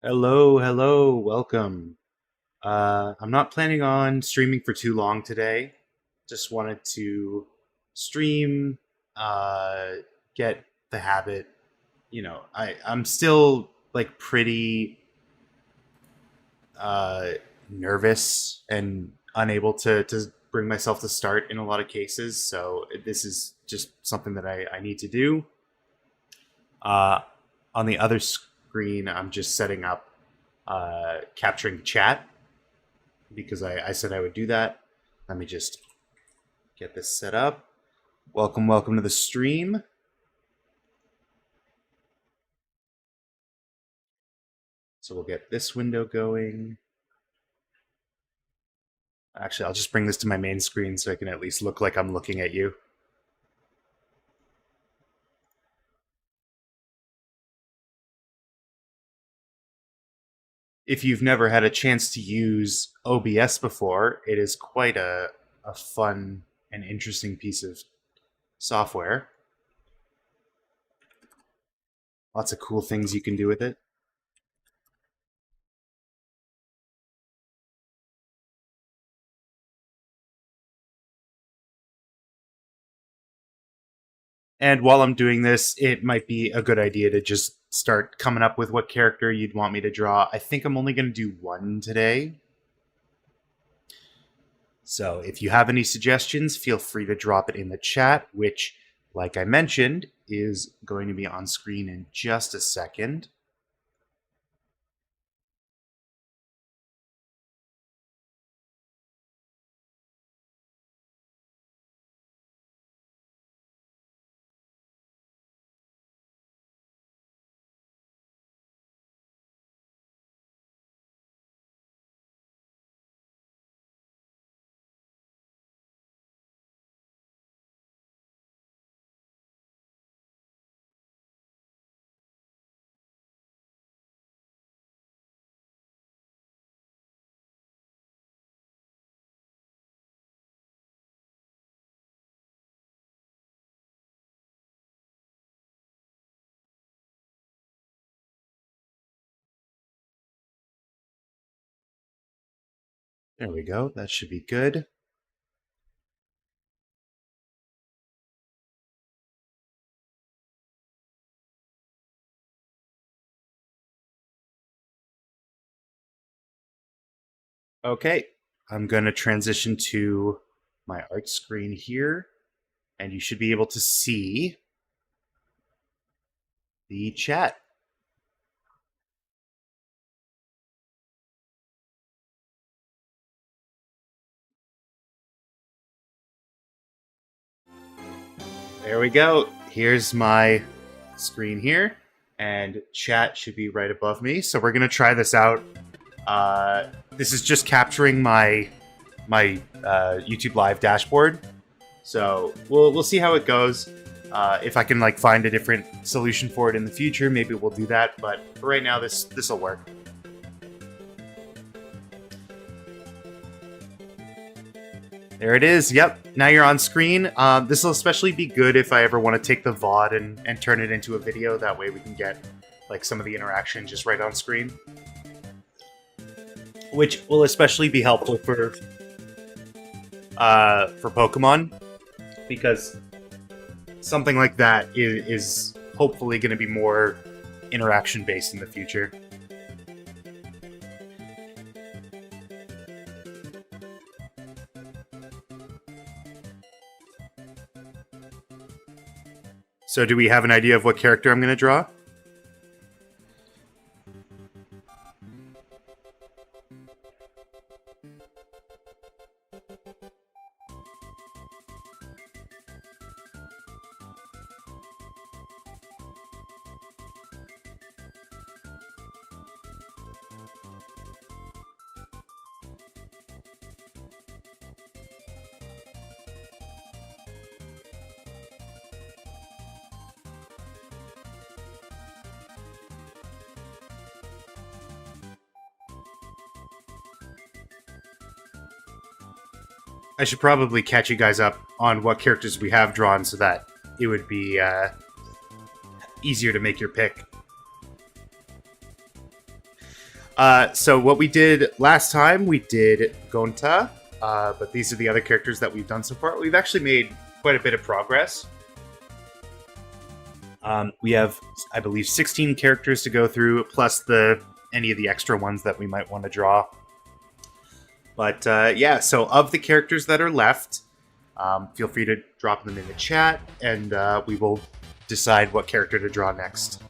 Hello, hello, welcome. I'm not planning on streaming for too long today. Just wanted to stream, uh, get the habit. I'm still like pretty uh, nervous and unable to bring myself to start in a lot of cases. So this is just something that I need to do. Uh, on the other screen, I'm just setting up capturing chat because I said I would do that. Let me just get this set up. Welcome to the stream. So we'll get this window going. Actually, I'll just bring this to my main screen so I can at least look like I'm looking at you. If you've never had a chance to use OBS before, it is quite a fun and interesting piece of software. Lots of cool things you can do with it. And while I'm doing this, it might be a good idea to just start coming up with what character you'd want me to draw. I think I'm only going to do one today. So if you have any suggestions, feel free to drop it in the chat, which, like I mentioned, is going to be on screen in just a second. There we go. That should be good. Okay, I'm going to transition to my art screen here, and you should be able to see the chat. There we go. Here's my screen here, and chat should be right above me. So we're gonna try this out. This is just capturing my YouTube Live dashboard. So we'll see how it goes. If I can like find a different solution for it in the future, maybe we'll do that. But for right now, this will work. There it is. Yep. Now you're on screen. This will especially be good if I ever want to take the VOD and turn it into a video. That way we can get like some of the interaction just right on screen. Which will especially be helpful for Pokemon. Because something like that is hopefully going to be more interaction based in the future. So do we have an idea of what character I'm going to draw? I should probably catch you guys up on what characters we have drawn so that it would be easier to make your pick. So what we did last time, we did Gonta, but these are the other characters that we've done so far. We've actually made quite a bit of progress. We have, I believe, 16 characters to go through, plus any of the extra ones that we might want to draw. But yeah, so of the characters that are left, feel free to drop them in the chat, and we will decide what character to draw next.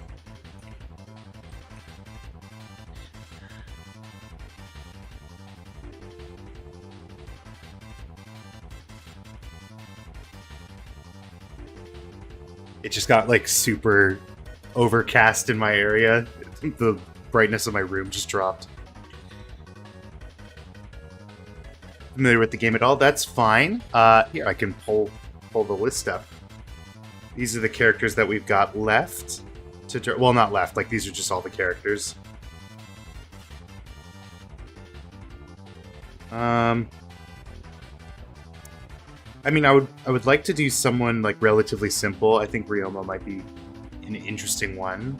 It just got like super overcast in my area. The brightness of my room just dropped. Familiar with the game at all? That's fine. Here, I can pull the list up. These are the characters that we've got left to draw. Well, not left. Like, these are just all the characters. I mean, I would like to do someone like relatively simple. I think Ryoma might be an interesting one.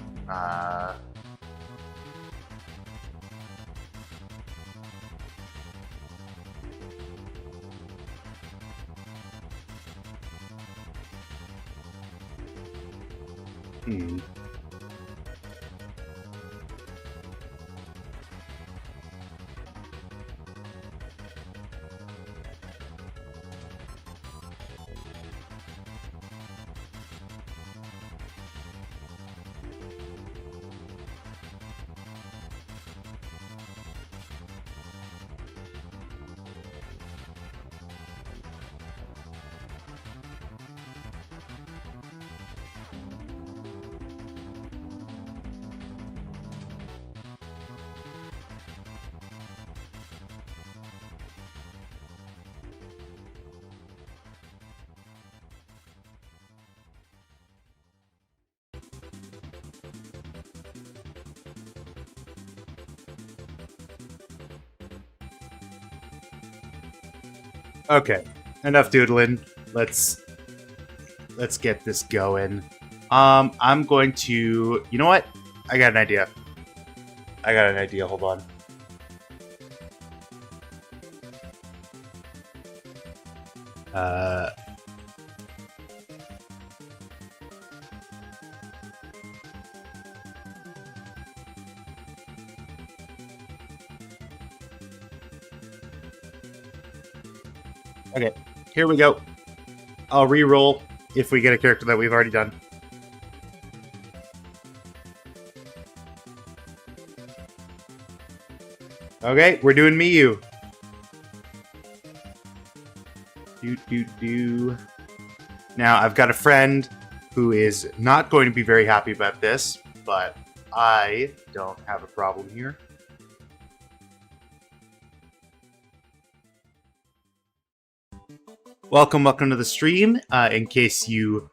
Okay, enough doodling. Let's get this going. I'm going to... You know what? I got an idea. Hold on. Okay, here we go. I'll re-roll if we get a character that we've already done. Okay, we're doing Miyu. Now, I've got a friend who is not going to be very happy about this, but I don't have a problem here. Welcome to the stream. In case you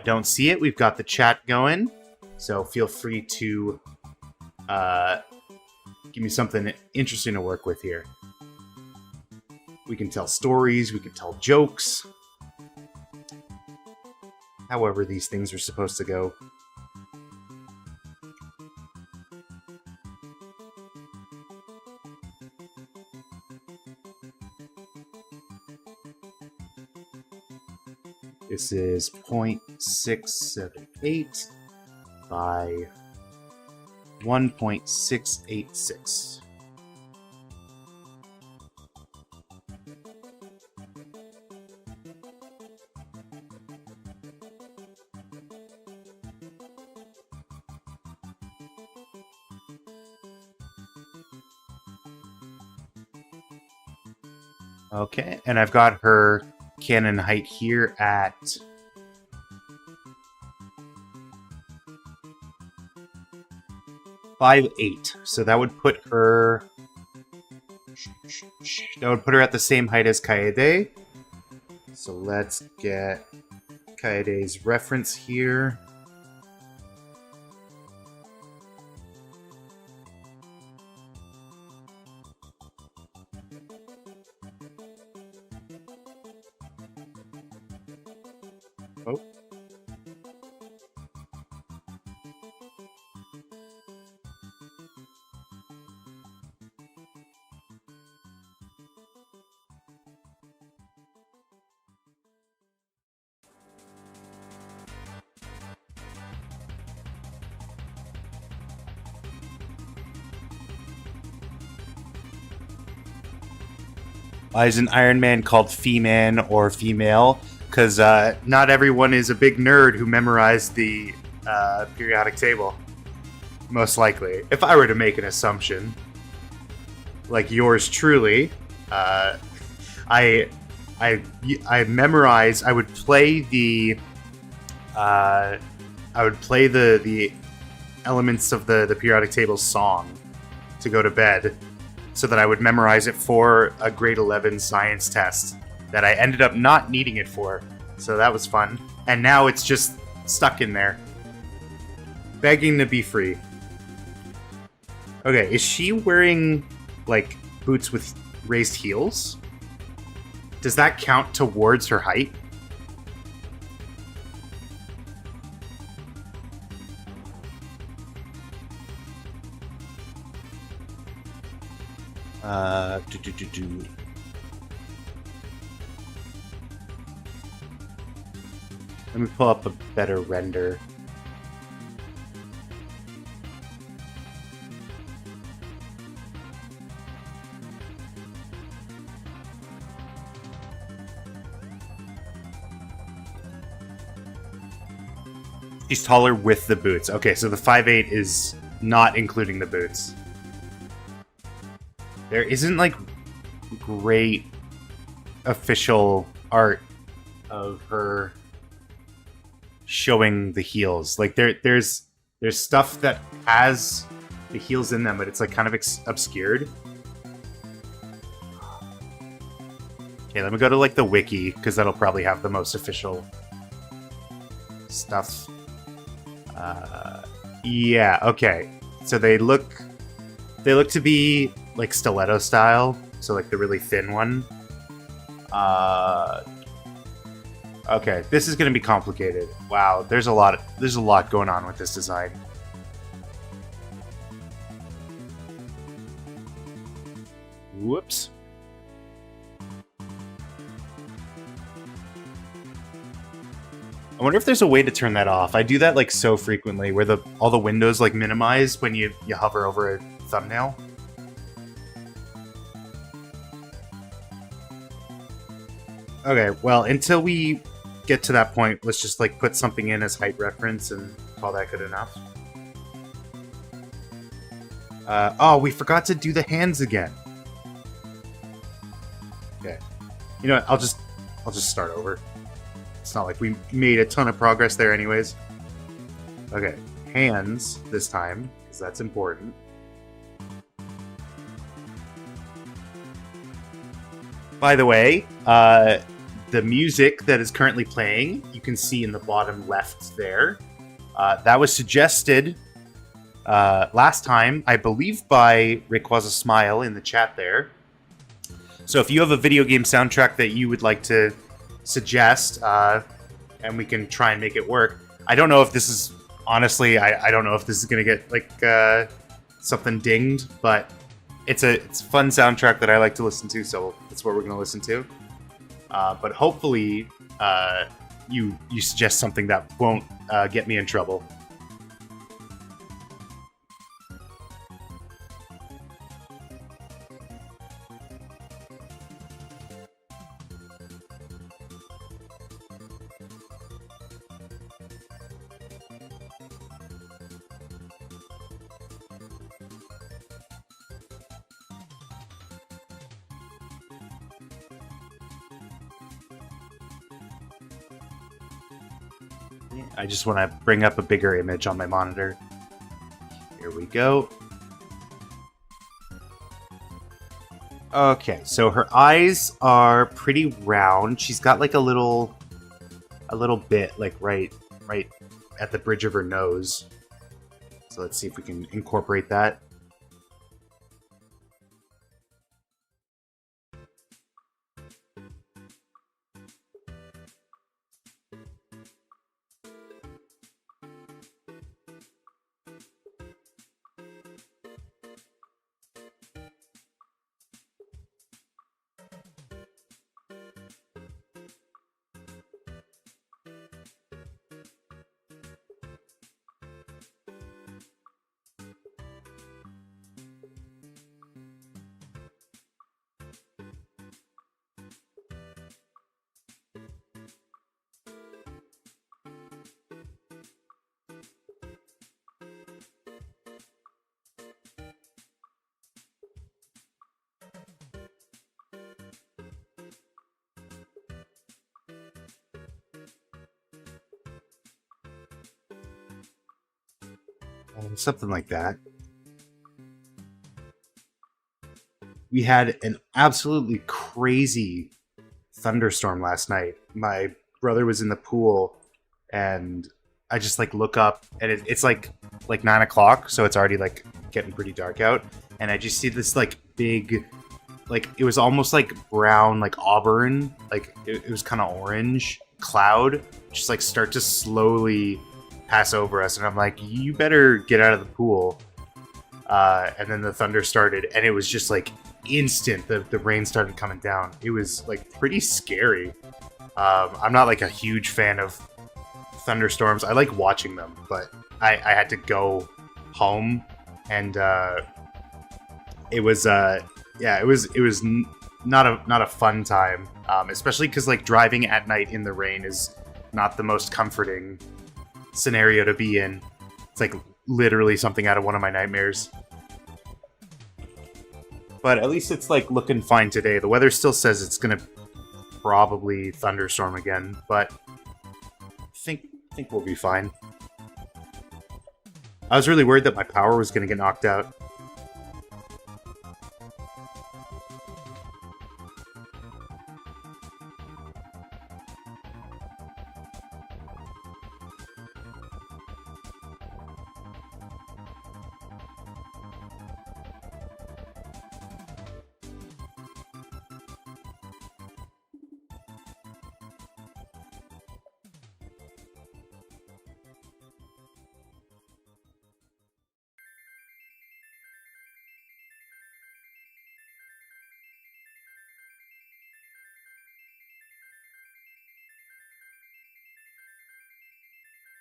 don't see it, we've got the chat going, so feel free to give me something interesting to work with here. We can tell stories, we can tell jokes, however these things are supposed to go. This is 0.678 by 1.686. Okay, and I've got her cannon height here at 5'8", so that would put her at the same height as Kaede. So let's get Kaede's reference here. Oh. Why is an Iron Man called Fee-Man or female? Because not everyone is a big nerd who memorized the periodic table. Most likely. If I were to make an assumption, like yours truly, I memorize. I would play the the elements of the periodic table song to go to bed, so that I would memorize it for a grade 11 science test that I ended up not needing it for. So that was fun. And now it's just stuck in there, begging to be free. Okay, is she wearing, like, boots with raised heels? Does that count towards her height? Do. Let me pull up a better render. She's taller with the boots. Okay, so the 5'8" is not including the boots. There isn't, like, great official art of her showing the heels. Like, there's stuff that has the heels in them, but it's, like, kind of obscured. Okay, let me go to, like, the wiki, because that'll probably have the most official stuff. Yeah, okay. So they look to be, like, stiletto style, so, like, the really thin one. Okay, this is gonna be complicated. Wow, there's a lot going on with this design. Whoops. I wonder if there's a way to turn that off. I do that, like, so frequently, where all the windows, like, minimize when you hover over a thumbnail. Okay, well, until we get to that point, let's just, like, put something in as height reference and call that good enough. Oh, we forgot to do the hands again. Okay. You know what? I'll just start over. It's not like we made a ton of progress there anyways. Okay, hands this time, because that's important. By the way, the music that is currently playing, you can see in the bottom left there. That was suggested last time, I believe, by Rayquaza Smile in the chat there. So if you have a video game soundtrack that you would like to suggest, and we can try and make it work. I don't know if this is, honestly, I don't know if this is going to get, like, something dinged, but it's a fun soundtrack that I like to listen to, so that's what we're going to listen to. But hopefully, you suggest something that won't get me in trouble. I just want to bring up a bigger image on my monitor. Here we go. Okay, so her eyes are pretty round. She's got, like, a little bit, like, right at the bridge of her nose. So let's see if we can incorporate that. Something like that. We had an absolutely crazy thunderstorm last night. My brother was in the pool, and I just like look up, and it's like 9 o'clock, so it's already like getting pretty dark out, and I just see this like big, like it was almost like brown, like auburn, like it was kind of orange cloud, just like start to slowly pass over us, and I'm like, you better get out of the pool. And then the thunder started, and it was just like instant. The rain started coming down. It was like pretty scary. I'm not like a huge fan of thunderstorms. I like watching them, but I had to go home, and it was yeah, it was not a fun time, especially because like driving at night in the rain is not the most comforting scenario to be in. It's like literally something out of one of my nightmares. But at least it's like looking fine today. The weather still says it's gonna probably thunderstorm again, but I think we'll be fine. I was really worried that my power was gonna get knocked out.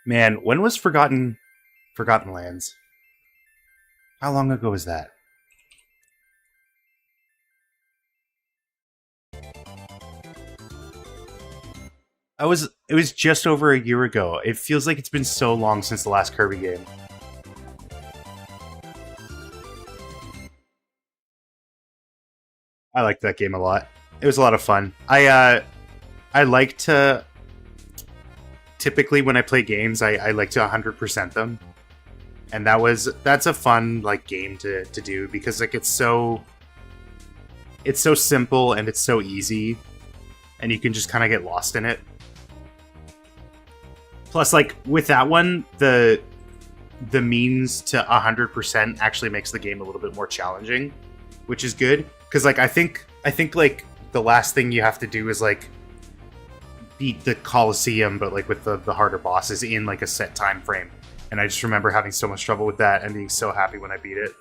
Man, when was Forgotten Lands? How long ago was that? It was just over a year ago. It feels like it's been so long since the last Kirby game. I liked that game a lot. It was a lot of fun. I like to typically when I play games, I like to 100% them. And that's a fun like game to do because like it's so simple and it's so easy and you can just kind of get lost in it. Plus, like with that one, the means to 100% actually makes the game a little bit more challenging, which is good because like I think like the last thing you have to do is like beat the Colosseum, but like with the harder bosses in like a set time frame. And I just remember having so much trouble with that and being so happy when I beat it.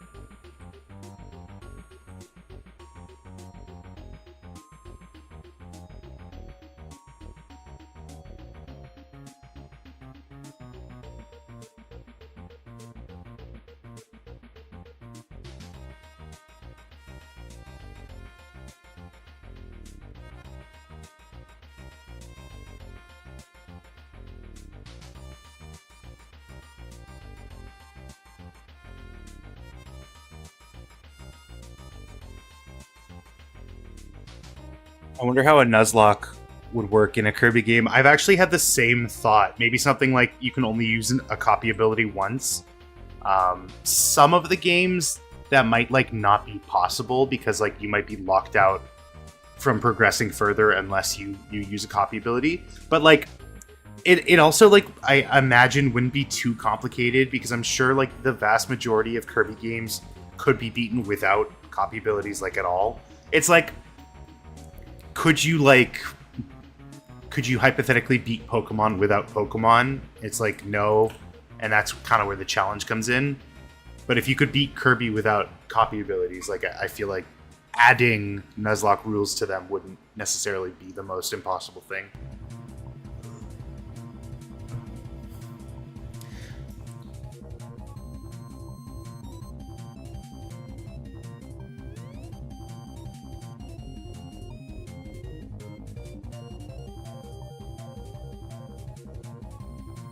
I wonder how a Nuzlocke would work in a Kirby game. I've actually had the same thought. Maybe something like you can only use a copy ability once. Some of the games that might like not be possible because like you might be locked out from progressing further unless you use a copy ability. But like it also like I imagine wouldn't be too complicated because I'm sure like the vast majority of Kirby games could be beaten without copy abilities like at all. It's like could you like could you hypothetically beat Pokemon without Pokemon? It's like no, and that's kind of where the challenge comes in. But if you could beat Kirby without copy abilities, like I feel like adding Nuzlocke rules to them wouldn't necessarily be the most impossible thing.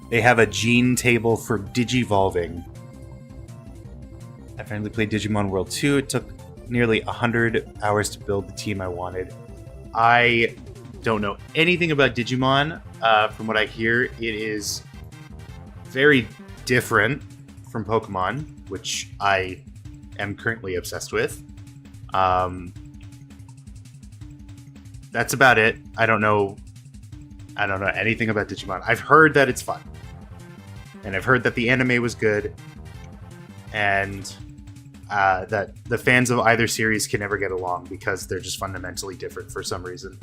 They have a gene table for digivolving. I finally played Digimon World 2. It took nearly 100 hours to build the team I wanted. I don't know anything about Digimon. From what I hear, it is very different from Pokemon, which I am currently obsessed with. Um, that's about it. I don't know anything about Digimon. I've heard that it's fun, and I've heard that the anime was good, and that the fans of either series can never get along because they're just fundamentally different for some reason.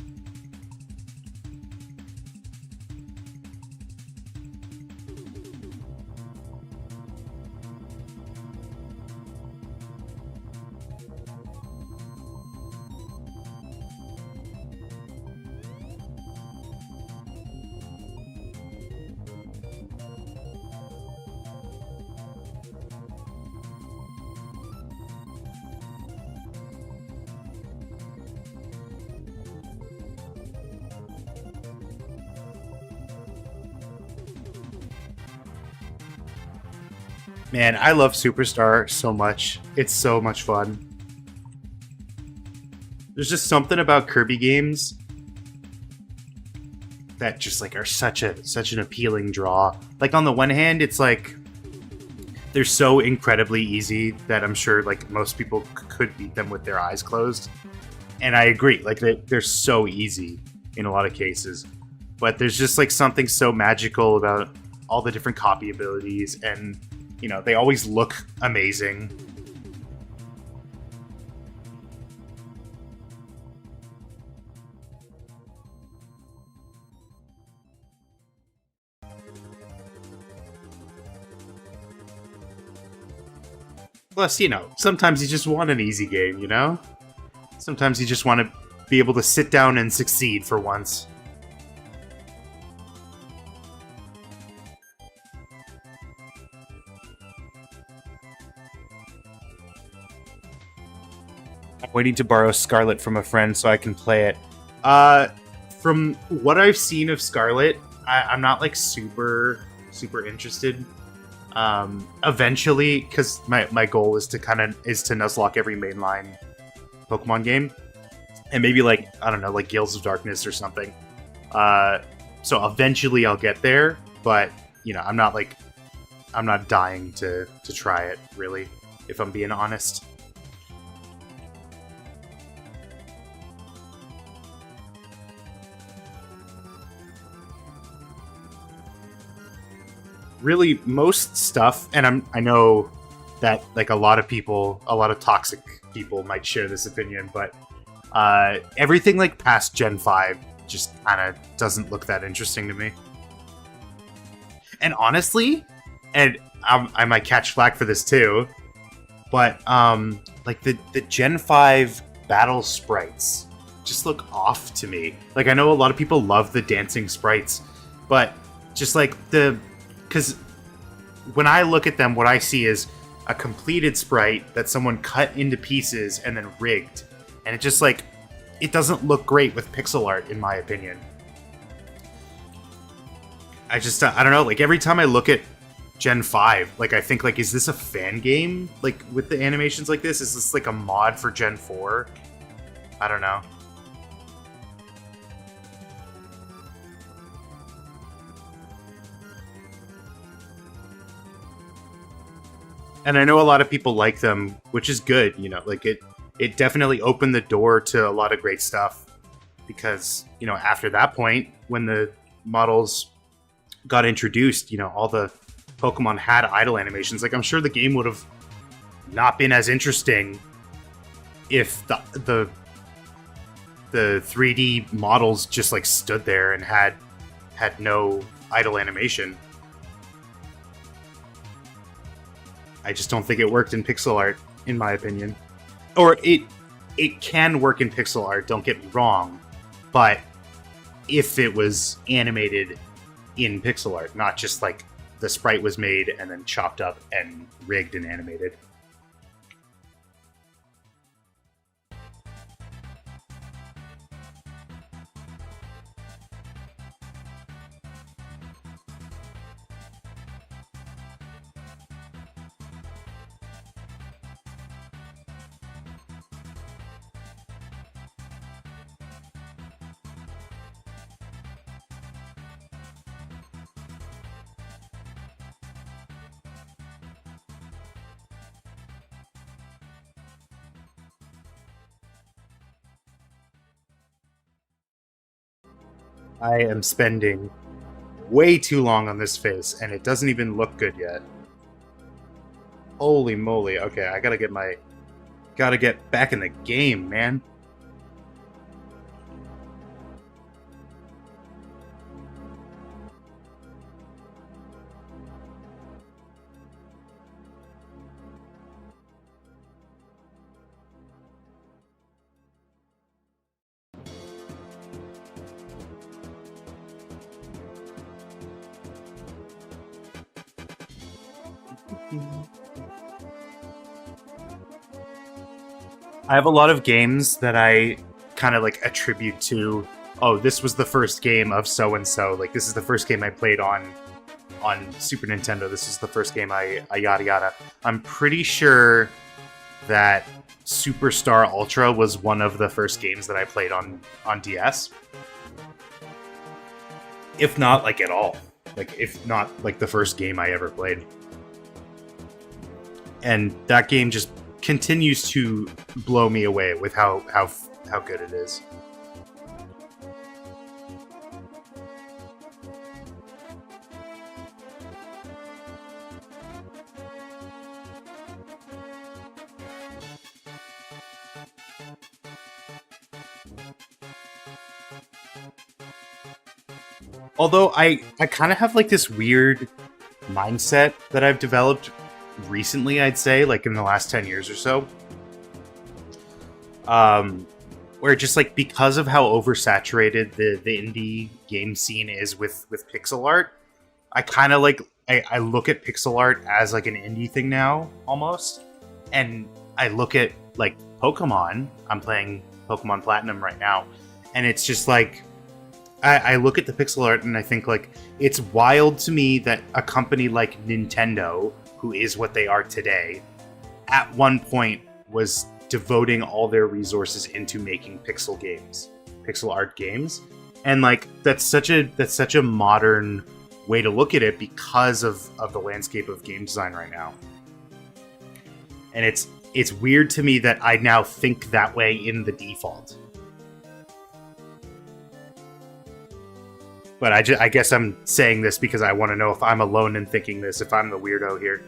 Man, I love Superstar so much. It's so much fun. There's just something about Kirby games that just like are such an appealing draw. Like on the one hand, it's like they're so incredibly easy that I'm sure like most people could beat them with their eyes closed. And I agree, like they're so easy in a lot of cases. But there's just like something so magical about all the different copy abilities, and you know, they always look amazing. Plus, you know, sometimes you just want an easy game, you know? Sometimes you just want to be able to sit down and succeed for once. I'm waiting to borrow Scarlet from a friend so I can play it. From what I've seen of Scarlet, I'm not like super interested. Eventually, because my goal is to Nuzlocke every mainline Pokemon game, and maybe like I don't know, like Gales of Darkness or something. So eventually I'll get there, but you know, I'm not dying to try it really, if I'm being honest. Really, most stuff, and I know that like a lot of toxic people might share this opinion, but everything like past Gen 5 just kind of doesn't look that interesting to me. And honestly, and I might catch flack for this too, but like the Gen 5 battle sprites just look off to me. Like I know a lot of people love the dancing sprites, but just like because when I look at them, what I see is a completed sprite that someone cut into pieces and then rigged. And it just like, it doesn't look great with pixel art, in my opinion. I don't know, like every time I look at Gen 5, like I think like, is this a fan game? Like with the animations like this? Is this like a mod for Gen 4? I don't know. And I know a lot of people like them, which is good, you know, like it definitely opened the door to a lot of great stuff, because, you know, after that point, when the models got introduced, you know, all the Pokemon had idle animations. Like I'm sure the game would have not been as interesting if the 3D models just like stood there and had no idle animation. I just don't think it worked in pixel art, in my opinion. Or it can work in pixel art, don't get me wrong, but if it was animated in pixel art, not just like the sprite was made and then chopped up and rigged and animated. I am spending way too long on this face, and it doesn't even look good yet. Holy moly. Okay, I gotta get back in the game, man. I have a lot of games that I kind of like attribute to, oh, this was the first game of so and so. Like this is the first game I played on Super Nintendo. This is the first game I yada yada. I'm pretty sure that Superstar Ultra was one of the first games that I played on DS. If not like at all. Like if not like the first game I ever played. And that game just continues to blow me away with how good it is. Although I kind of have like this weird mindset that I've developed recently, I'd say, like in the last 10 years or so. Where just like because of how oversaturated the indie game scene is with pixel art, I kind of like I look at pixel art as like an indie thing now almost. And I look at like Pokemon. I'm playing Pokemon Platinum right now, and it's just like I look at the pixel art and I think like it's wild to me that a company like Nintendo, who is what they are today, at one point was devoting all their resources into making pixel art games. And like that's such a modern way to look at it because of the landscape of game design right now. And it's weird to me that I now think that way in the default. But I guess I'm saying this because I want to know if I'm alone in thinking this, if I'm the weirdo here.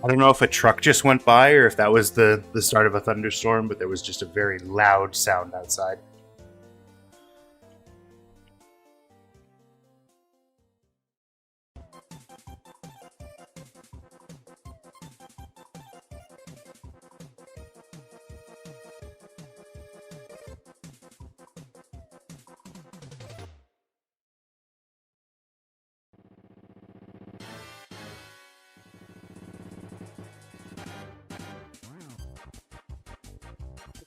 I don't know if a truck just went by or if that was the start of a thunderstorm, but there was just a very loud sound outside.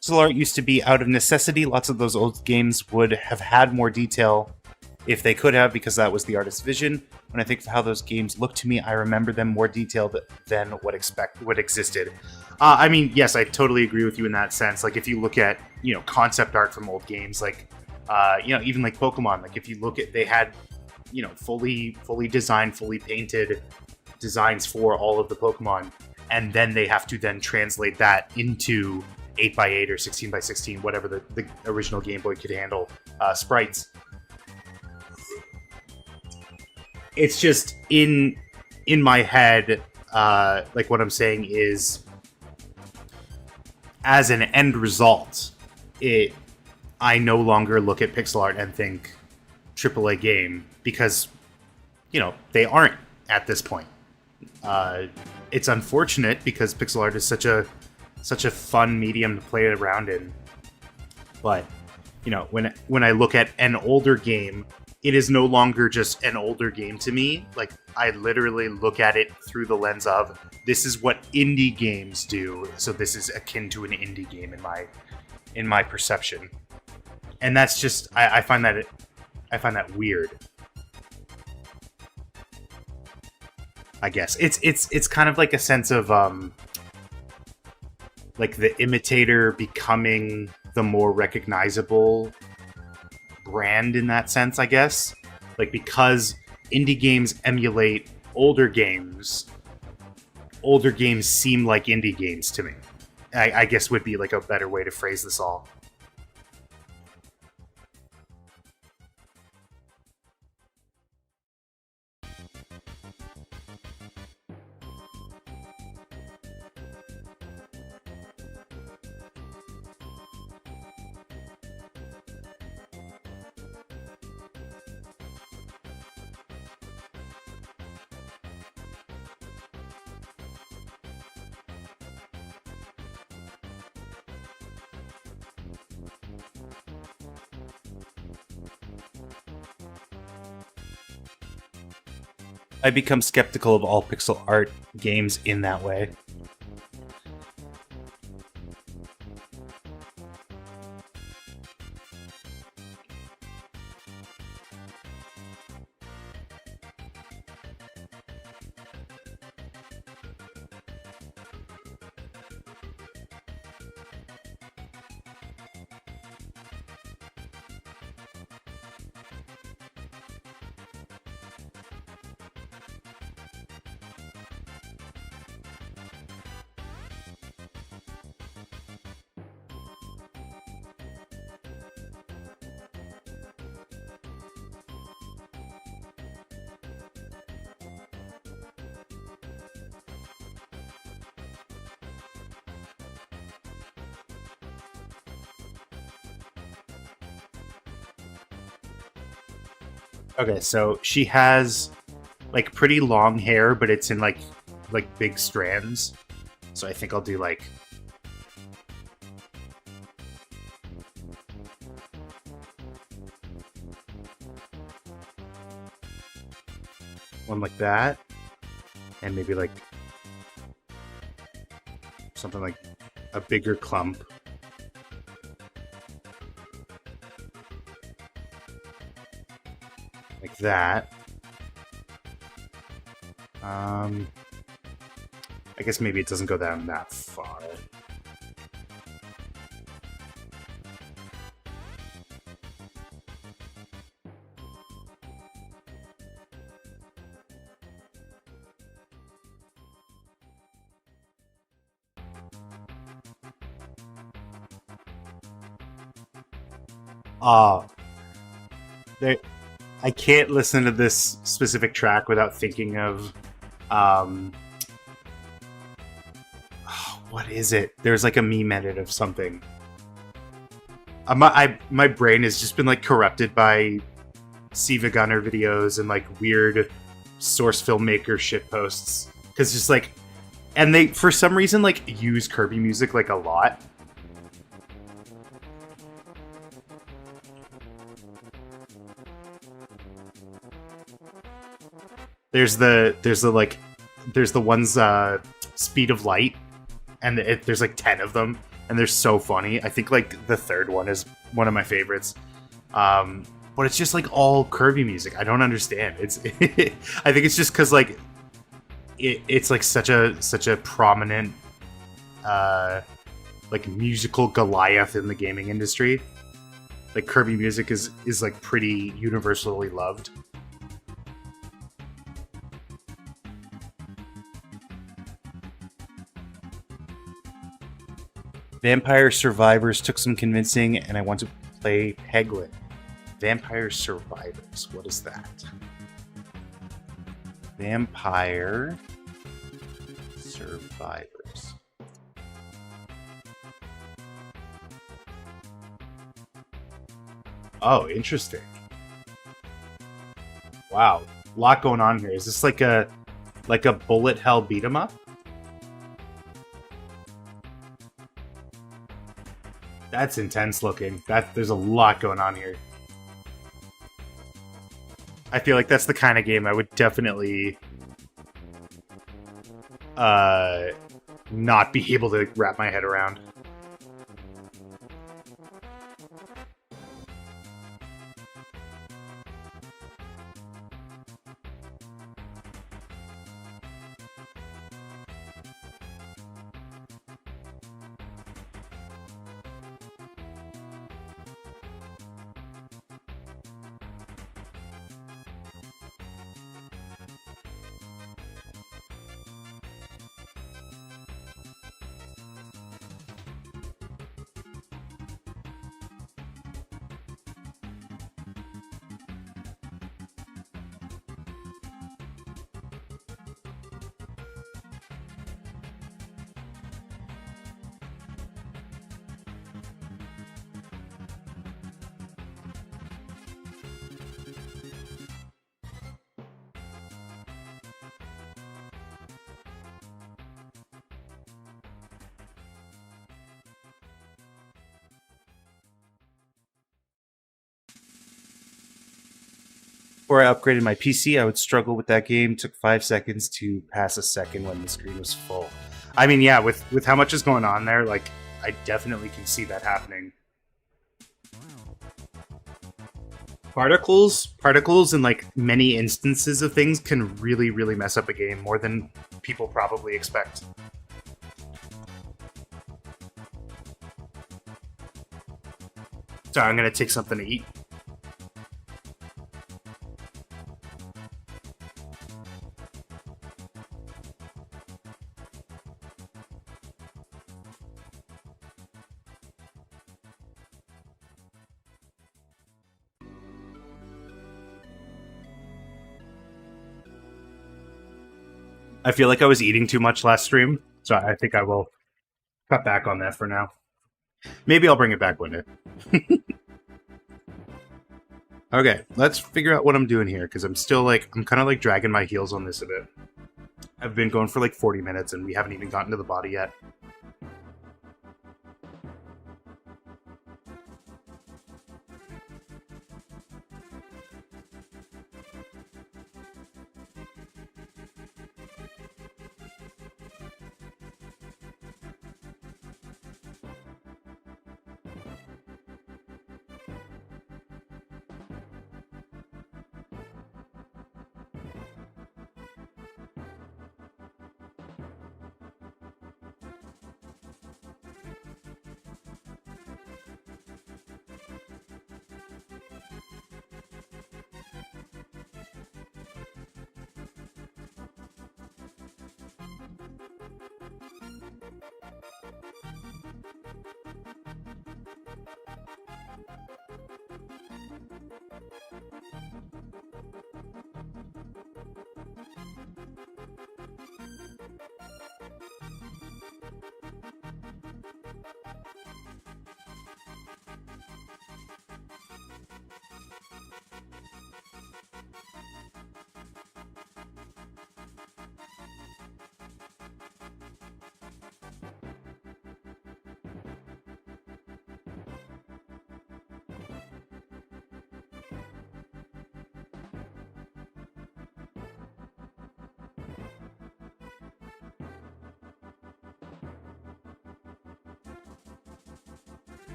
Pixel art used to be out of necessity. Lots of those old games would have had more detail if they could have, because that was the artist's vision. When I think of how those games look to me, I remember them more detailed than what existed. I mean, yes, I totally agree with you in that sense. Like, if you look at concept art from old games, like even like Pokemon, like if you look at, they had fully designed, fully painted designs for all of the Pokemon, and then they have to then translate that into 8x8 or 16x16, whatever the original Game Boy could handle, sprites. it's just in my head. Like what I'm saying is, as an end result, it I no longer look at pixel art and think AAA game because they aren't at this point. It's unfortunate because pixel art is such a fun medium to play around in. But when I look at an older game, it is no longer just an older game to me. Like I literally look at it through the lens of this is what indie games do, so this is akin to an indie game in my perception. And that's just I find that weird. I guess it's kind of like a sense of like the imitator becoming the more recognizable brand in that sense, I guess. Like because indie games emulate older games seem like indie games to me. I guess would be like a better way to phrase this all. I become skeptical of all pixel art games in that way. Okay, so she has like pretty long hair, but it's in like big strands. So I think I'll do like one like that, and maybe like something like a bigger clump. Like that. I guess maybe it doesn't go down that far. Uh, there, I can't listen to this specific track without thinking of um, what is it? There's like a meme edit of something. My brain has just been like corrupted by Siva Gunner videos and like weird source filmmaker shit posts because just like, and they for some reason like use Kirby music like a lot. There's the ones Speed of Light, and there's like 10 of them, and they're so funny. I think like the third one is one of my favorites. But it's just like all Kirby music. I don't understand. It's I think it's just because like it's like such a prominent like musical Goliath in the gaming industry. Like Kirby music is like pretty universally loved. Vampire Survivors took some convincing, and I want to play Peglin. Vampire Survivors, what is that? Vampire Survivors. Oh, interesting. Wow, a lot going on here. Is this like a bullet hell beat 'em up? That's intense looking. There's a lot going on here. I feel like that's the kind of game I would definitely not be able to wrap my head around. Before I upgraded my PC, I would struggle with that game. Took 5 seconds to pass a second when the screen was full. I mean, yeah, with how much is going on there, like, I definitely can see that happening. Particles in, like, many instances of things can really, really mess up a game more than people probably expect. Sorry, I'm gonna take something to eat. I feel like I was eating too much last stream, so I think I will cut back on that for now. Maybe I'll bring it back one day. Okay, let's figure out what I'm doing here, because I'm kind of like dragging my heels on this a bit. I've been going for like 40 minutes, and we haven't even gotten to the body yet.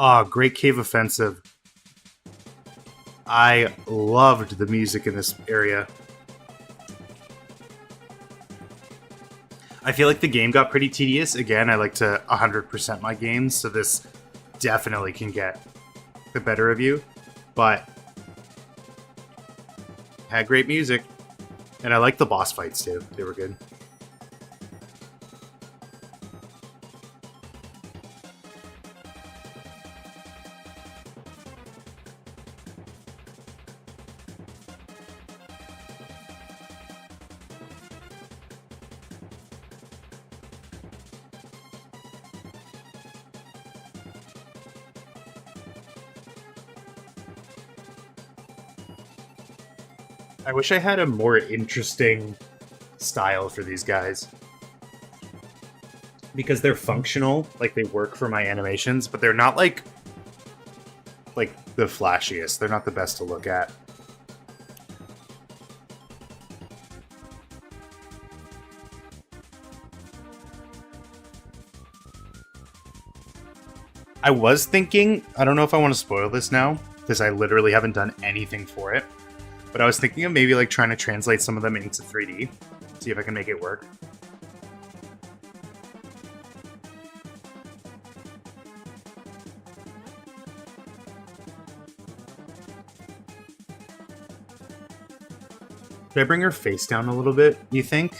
Oh, Great Cave Offensive. I loved the music in this area. I feel like the game got pretty tedious. Again, I like to 100% my games, so this definitely can get the better of you. But had great music. And I like the boss fights too. They were good. I wish I had a more interesting style for these guys. Because they're functional, like they work for my animations, but they're not like the flashiest. They're not the best to look at. I was thinking, I don't know if I want to spoil this now, because I literally haven't done anything for it. But I was thinking of maybe like trying to translate some of them into 3D. See if I can make it work. Should I bring her face down a little bit, you think?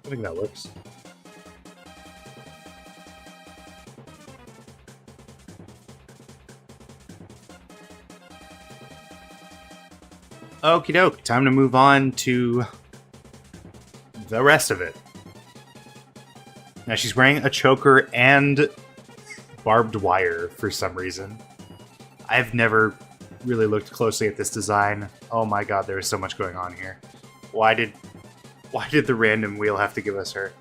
I think that works. Okie doke, time to move on to the rest of it. Now she's wearing a choker and barbed wire for some reason. I've never really looked closely at this design. Oh my god, there is so much going on here. Why did the random wheel have to give us her?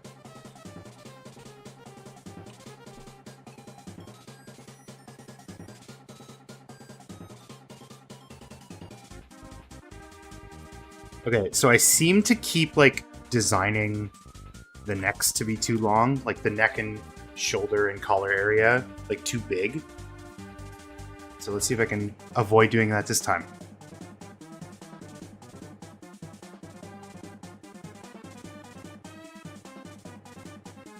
Okay, so I seem to keep, like, designing the necks to be too long. Like, the neck and shoulder and collar area, like, too big. So let's see if I can avoid doing that this time.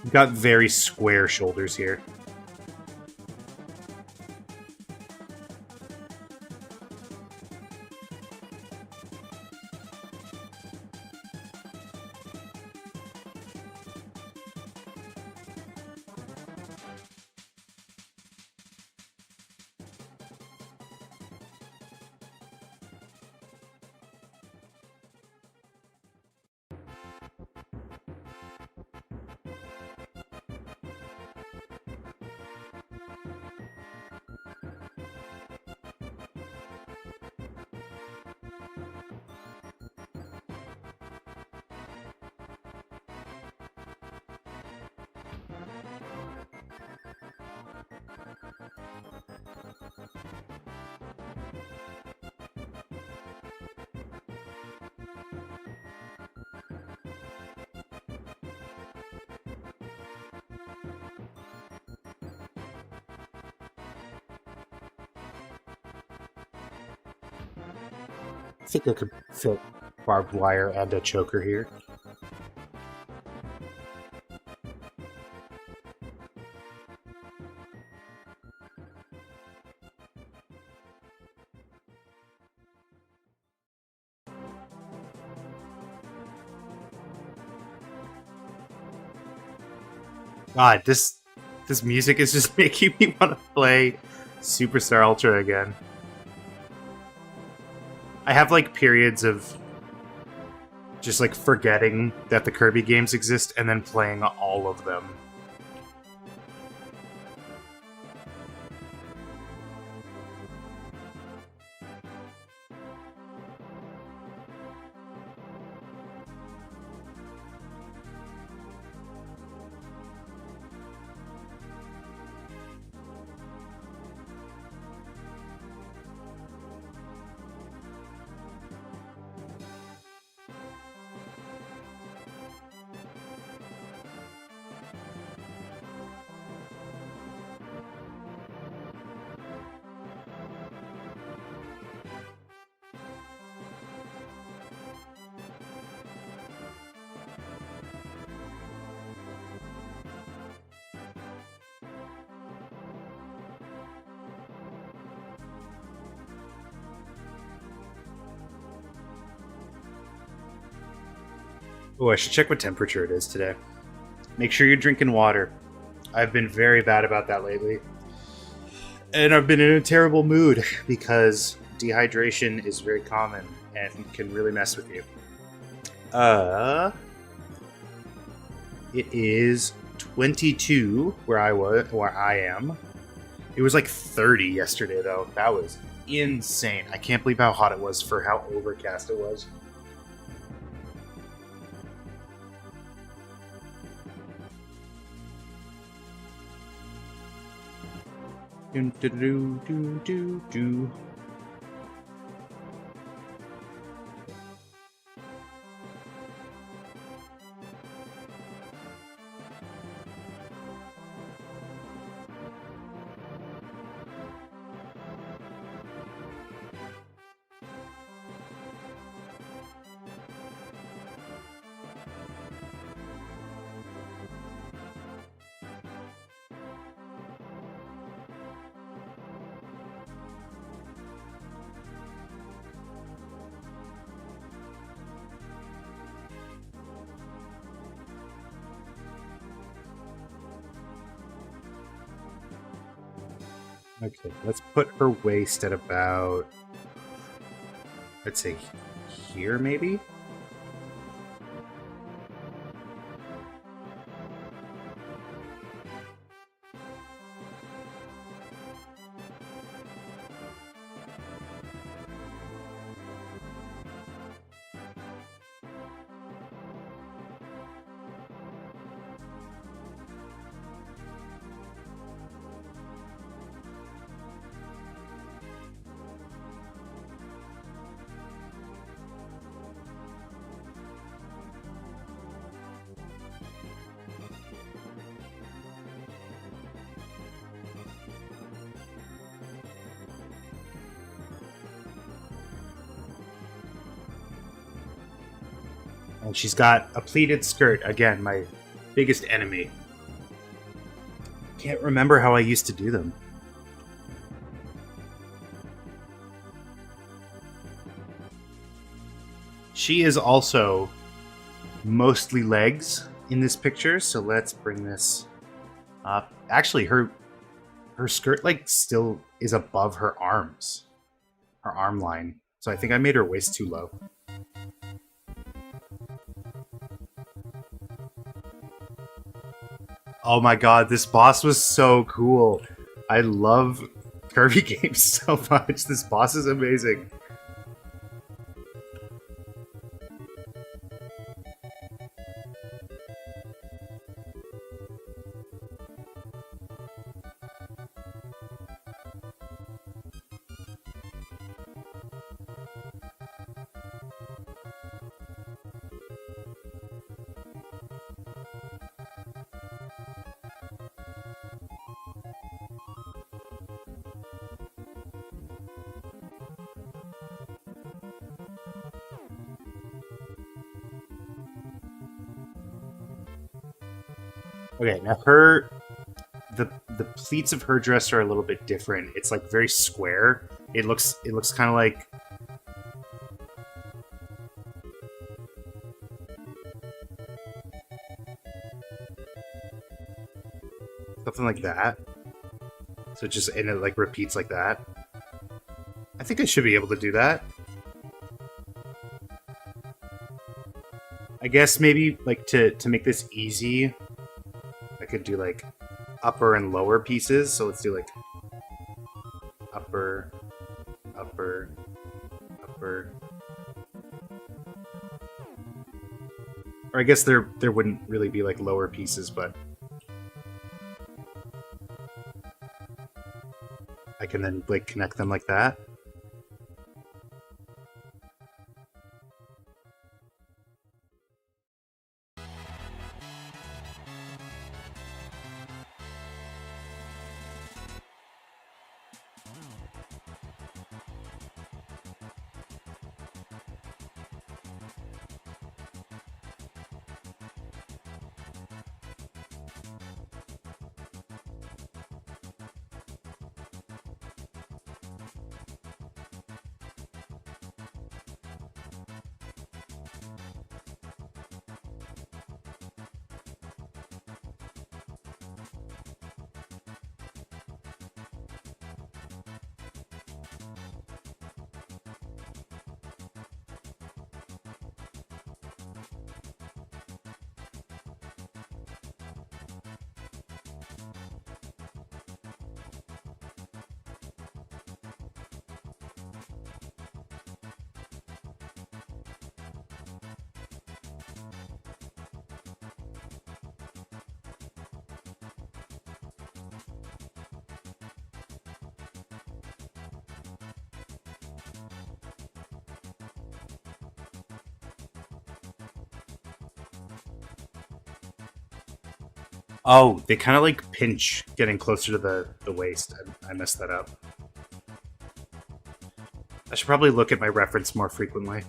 We've got very square shoulders here. I think I could fit barbed wire and a choker here. God, this music is just making me want to play Superstar Ultra again. I have like periods of Just like forgetting that the Kirby games exist and then playing all of them. Oh, I should check what temperature it is today. Make sure you're drinking water. I've been very bad about that lately. And I've been in a terrible mood because dehydration is very common and can really mess with you. It is 22 where I am. It was like 30 yesterday though. That was insane. I can't believe how hot it was for how overcast it was. Do do do do do do. Okay, let's put her waist at about, let's say, here maybe? And she's got a pleated skirt. Again, my biggest enemy. Can't remember how I used to do them. She is also mostly legs in this picture, so let's bring this up. Actually, her skirt like still is above her arms. Her arm line. So I think I made her waist too low. Oh my god, this boss was so cool. I love Kirby games so much. This boss is amazing. Okay, now the pleats of her dress are a little bit different. It's like very square. It looks kind of like something like that. So and it like repeats like that. I think I should be able to do that. I guess maybe like to make this easy, I could do like upper and lower pieces. So let's do like upper, upper, upper. Or I guess there wouldn't really be like lower pieces, but I can then like connect them like that. Oh, they kind of like pinch getting closer to the waist. I messed that up. I should probably look at my reference more frequently.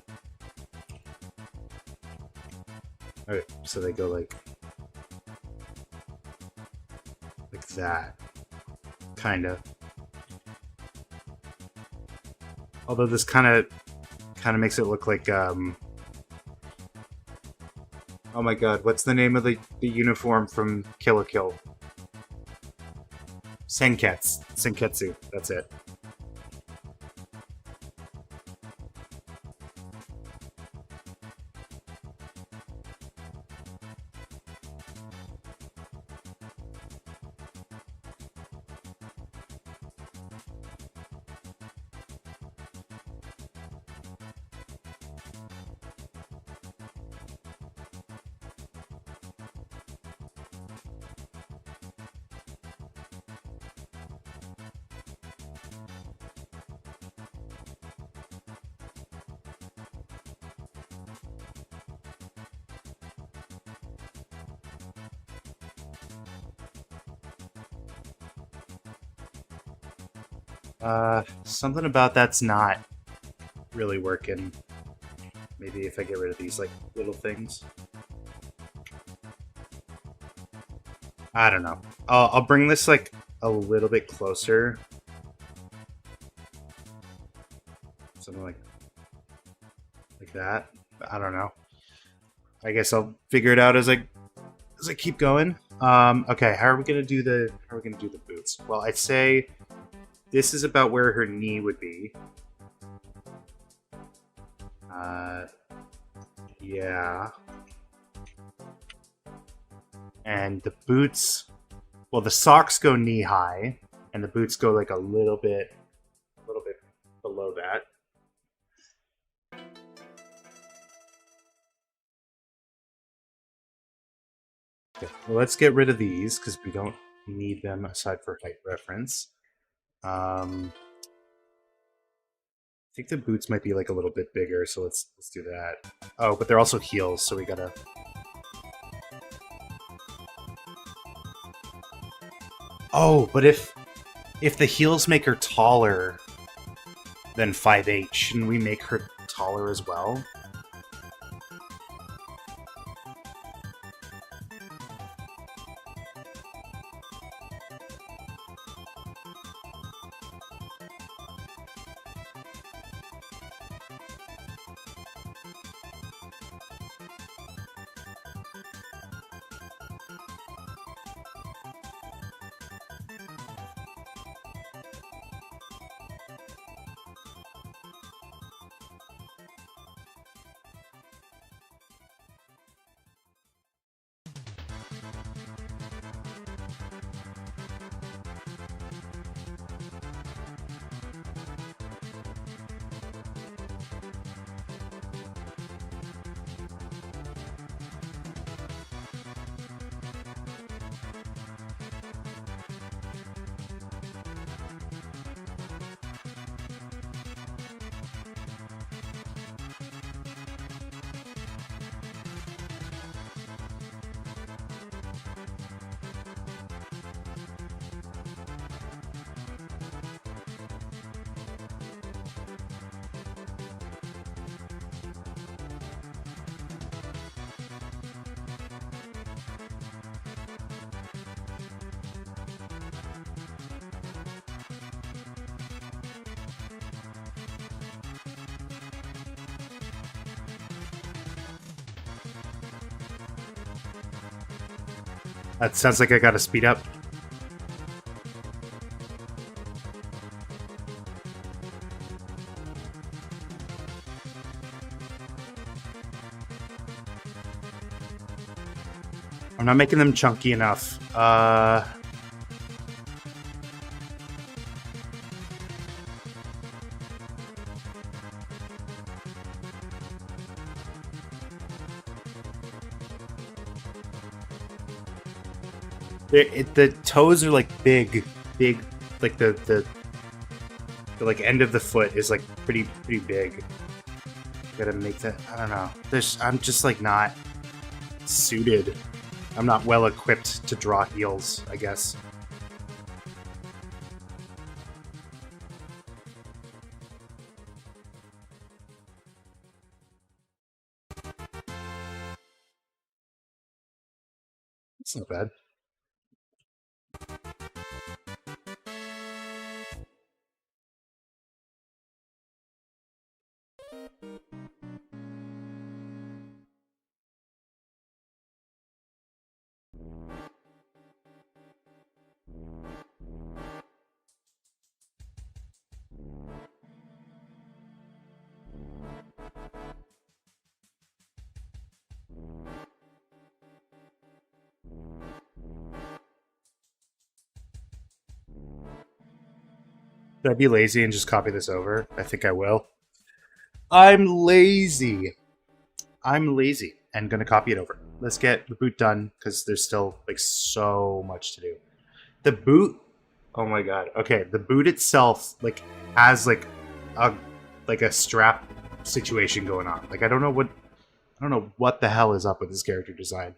Okay, so they go like that, kind of. Although this kind of makes it look like oh my god, what's the name of the uniform from Kill la Kill? Senketsu. That's it. Something about that's not really working. Maybe if I get rid of these like little things. I don't know. I'll bring this like a little bit closer. Something like that. I don't know. I guess I'll figure it out as I keep going. Okay, how are we gonna do the boots? Well, I'd say this is about where her knee would be. Uh, yeah. And the boots, well, the socks go knee high, and the boots go like a little bit below that. Okay, well, let's get rid of these because we don't need them aside for height reference. I think the boots might be like a little bit bigger, so let's do that. Oh, but they're also heels, so we gotta. Oh, but if the heels make her taller than 5'8", shouldn't we make her taller as well? That sounds like I gotta speed up. I'm not making them chunky enough. The toes are like big, like the like end of the foot is like pretty big. Gotta make that. I don't know. I'm just like not suited. I'm not well equipped to draw heels, I guess. It's not bad. Should I be lazy and just copy this over? I think I will. I'm lazy. I'm lazy and gonna copy it over. Let's get the boot done because there's still like so much to do. The boot. Oh my god. Okay, the boot itself like has like a strap situation going on. Like I don't know what the hell is up with this character design.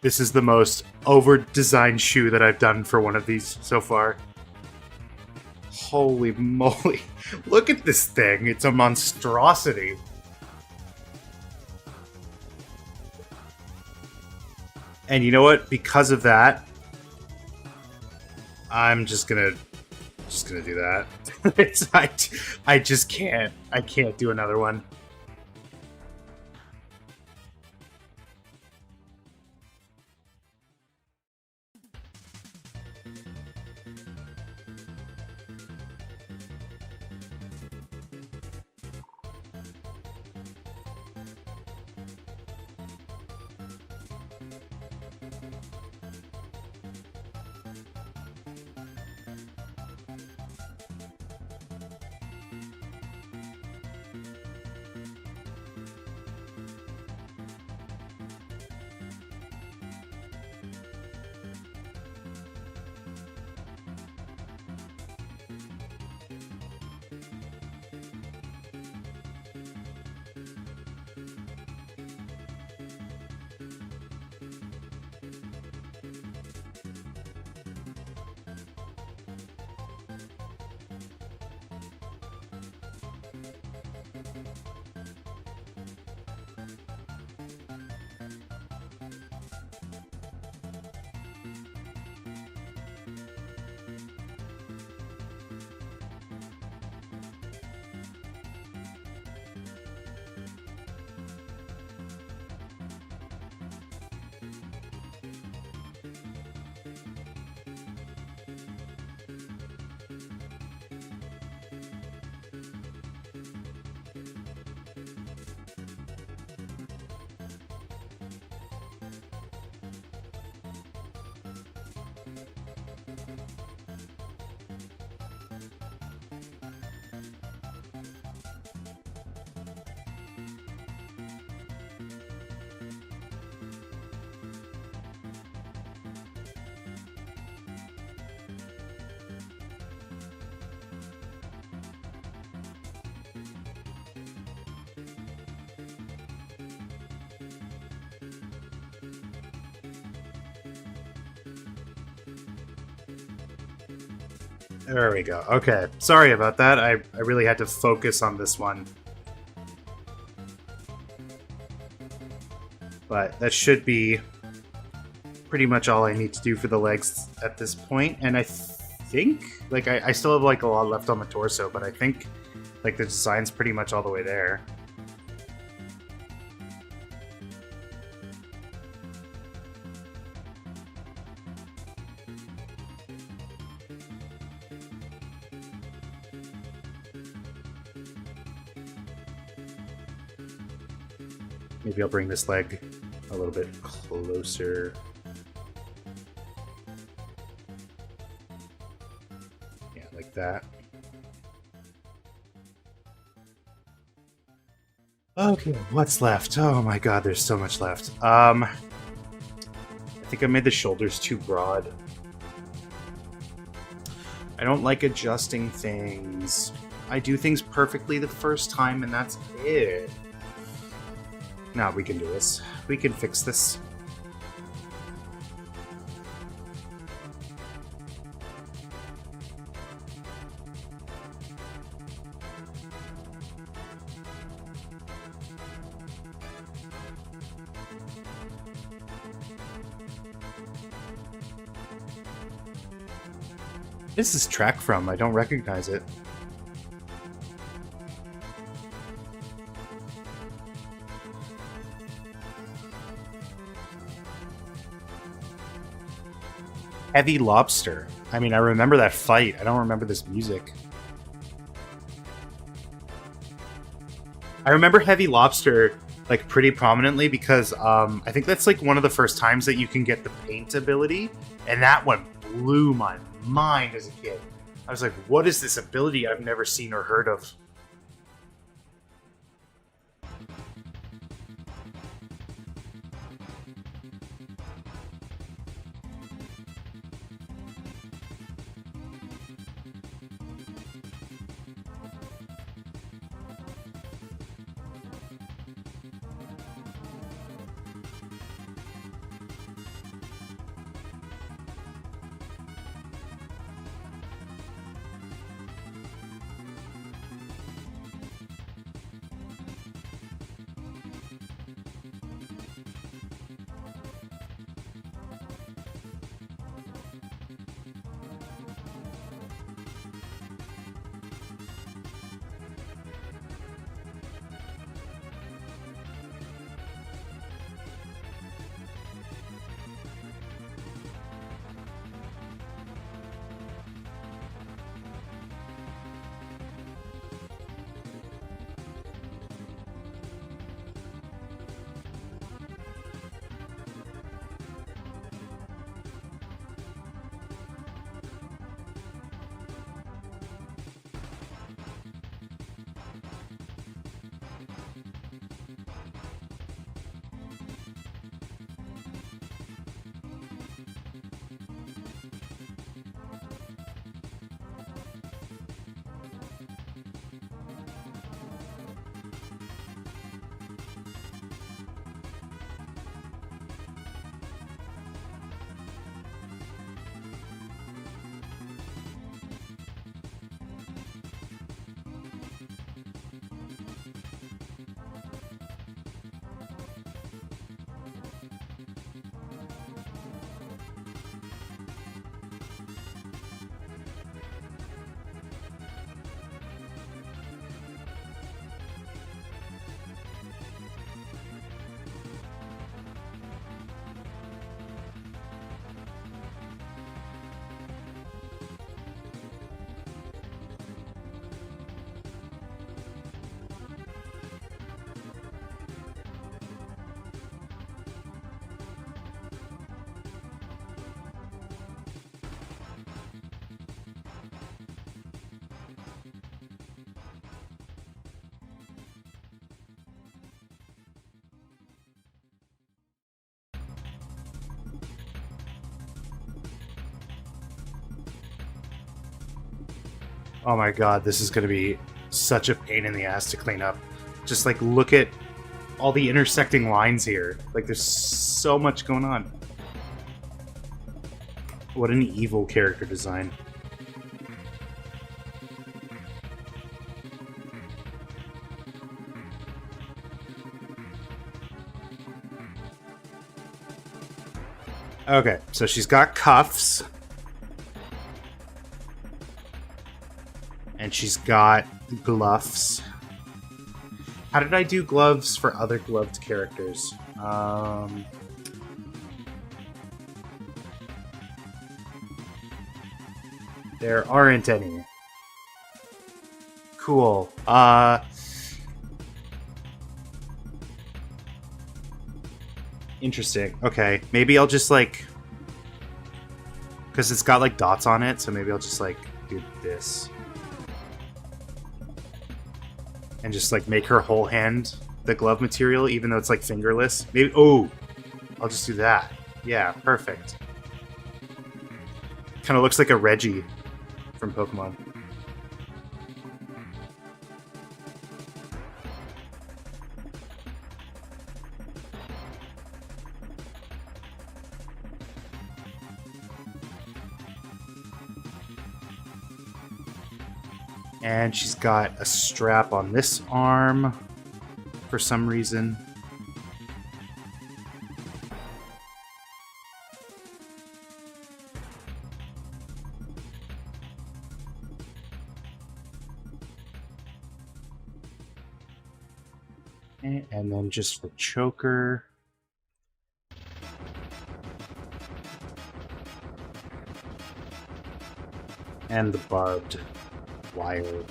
This is the most over-designed shoe that I've done for one of these so far. Holy moly. Look at this thing. It's a monstrosity. And you know what? Because of that, I'm just gonna do that. I just can't. I can't do another one. There we go. Okay. Sorry about that. I really had to focus on this one. But that should be pretty much all I need to do for the legs at this point. And I think, like, I still have, like, a lot left on the torso, but I think, like, the design's pretty much all the way there. Maybe I'll bring this leg a little bit closer. Yeah, like that. Okay, what's left? Oh my god, there's so much left. I think I made the shoulders too broad. I don't like adjusting things. I do things perfectly the first time and that's it. Now we can do this. We can fix this. What is this track from? I don't recognize it. Heavy Lobster. I mean, I remember that fight. I don't remember this music. I remember Heavy Lobster, like, pretty prominently because I think that's, like, one of the first times that you can get the paint ability, and that one blew my mind as a kid. I was like, what is this ability I've never seen or heard of? Oh my god, this is going to be such a pain in the ass to clean up. Just, like, look at all the intersecting lines here. Like, there's so much going on. What an evil character design. Okay, so she's got cuffs. And she's got gloves. How did I do gloves for other gloved characters? There aren't any. Cool. Interesting. Okay, maybe I'll just like... Because it's got like dots on it, so maybe I'll just like do this. And just like make her whole hand the glove material, even though it's like fingerless. Maybe... Oh! I'll just do that. Yeah, perfect. Kind of looks like a Reggie from Pokemon. And she's got a strap on this arm for some reason. And then just the choker. And the barbed wire.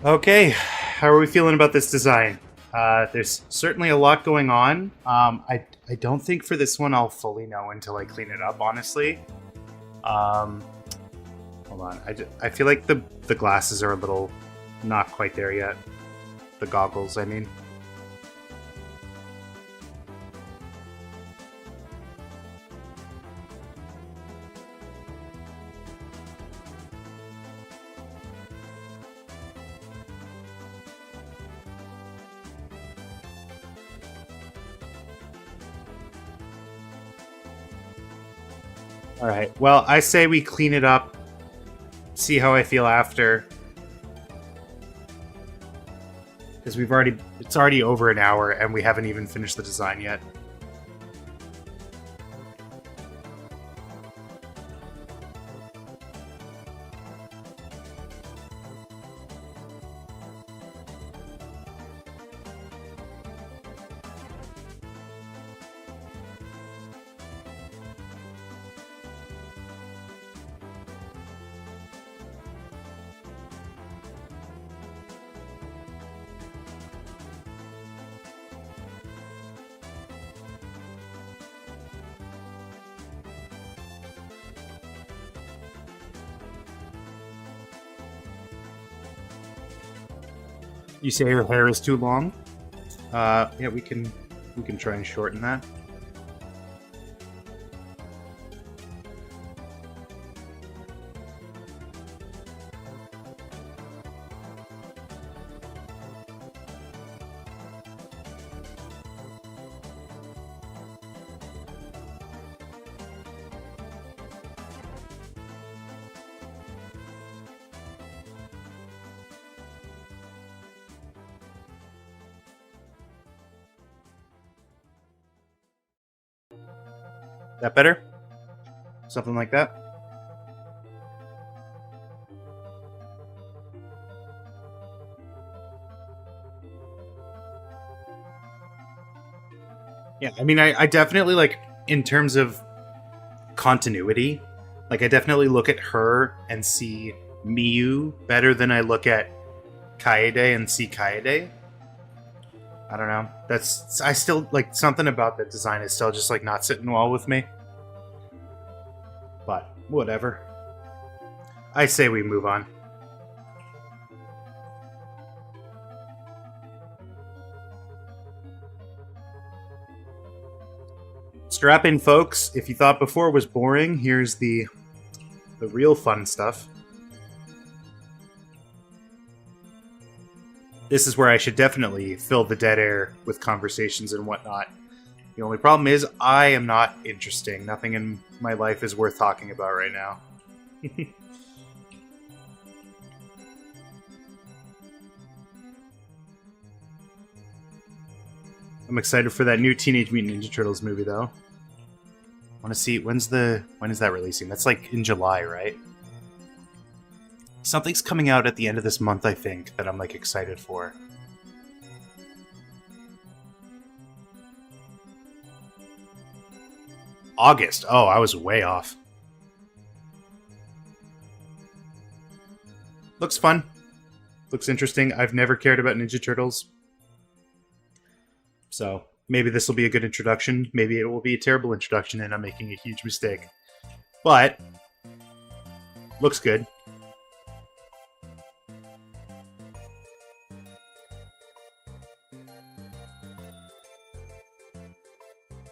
Okay, how are we feeling about this design? There's certainly a lot going on. I don't think for this one I'll fully know until I clean it up, honestly. Hold on, I feel like the glasses are a little not quite there yet. The goggles, I mean. All right. Well, I say we clean it up, see how I feel after. Because it's already over an hour and we haven't even finished the design yet. You say her hair is too long? Yeah, we can try and shorten that. That better? Something like that? Yeah, I mean, I definitely, like, in terms of continuity, like, I definitely look at her and see Miyu better than I look at Kaede and see Kaede. I don't know. I still, like, something about the design is still just, like, not sitting well with me. But Whatever. I say we move on. Strap in, folks. If you thought before was boring, here's the real fun stuff. This is where I should definitely fill the dead air with conversations and whatnot. The only problem is I am not interesting. Nothing in my life is worth talking about right now. I'm excited for that new Teenage Mutant Ninja Turtles movie, though. I want to see when is that releasing? That's like in July, right? Something's coming out at the end of this month, I think, that I'm like excited for. August. Oh, I was way off. Looks fun. Looks interesting. I've never cared about Ninja Turtles. So maybe this will be a good introduction. Maybe it will be a terrible introduction and I'm making a huge mistake. But looks good.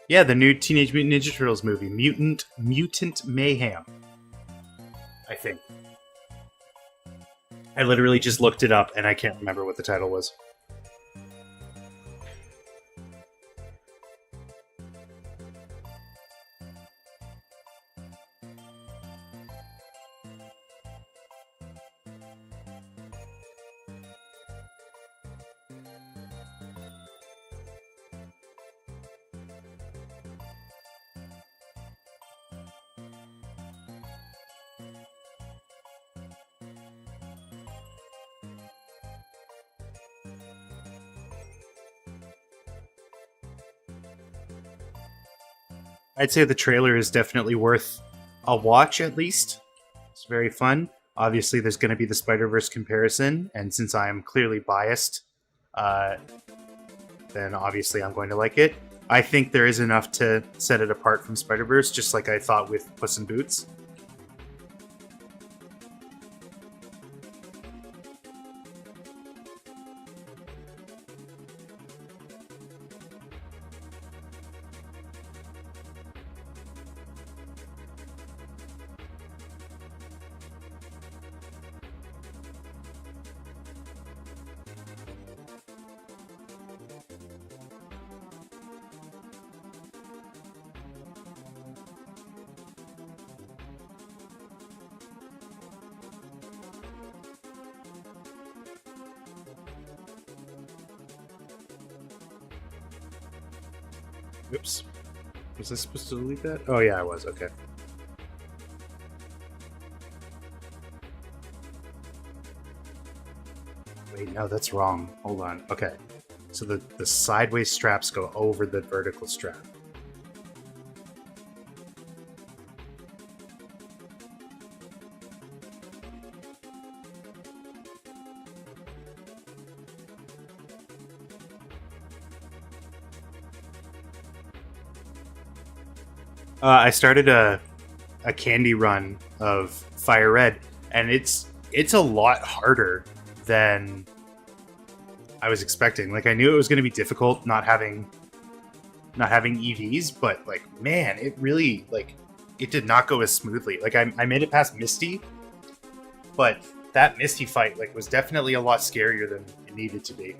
Yeah, the new Teenage Mutant Ninja Turtles movie, Mutant Mayhem, I think. I literally just looked it up and I can't remember what the title was. I'd say the trailer is definitely worth a watch, at least. It's very fun. Obviously, there's going to be the Spider-Verse comparison, and since I am clearly biased, then obviously I'm going to like it. I think there is enough to set it apart from Spider-Verse, just like I thought with Puss in Boots. Oops. Was I supposed to delete that? Oh yeah, I was. Okay. Wait, no, that's wrong. Hold on. Okay. So the sideways straps go over the vertical strap. I started a candy run of Fire Red, and it's a lot harder than I was expecting. Like I knew it was going to be difficult not having EVs, but like man, it really it did not go as smoothly. Like I made it past Misty, but that Misty fight was definitely a lot scarier than it needed to be.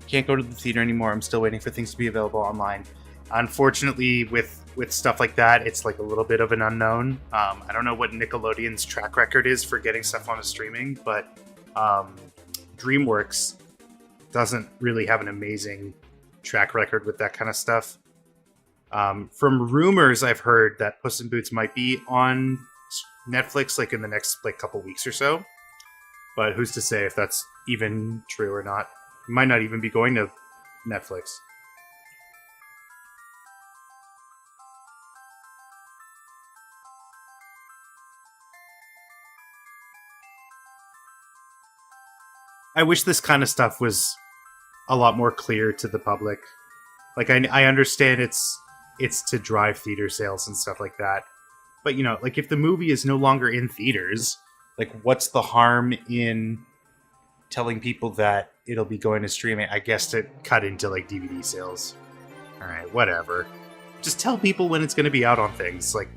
Can't go to the theater anymore. I'm still waiting for things to be available online. Unfortunately, with stuff like that, it's like a little bit of an unknown. I don't know what Nickelodeon's track record is for getting stuff on a streaming, but DreamWorks doesn't really have an amazing track record with that kind of stuff. From rumors, I've heard that Puss in Boots might be on Netflix in the next couple weeks or so, but who's to say if that's even true or not? It might not even be going to Netflix. I wish this kind of stuff was a lot more clear to the public. I understand it's to drive theater sales and stuff like that, But like if the movie is no longer in theaters, like what's the harm in telling people that it'll be going to streaming? I guess to cut into like DVD sales. All right, whatever. Just tell people when it's going to be out on things. Like,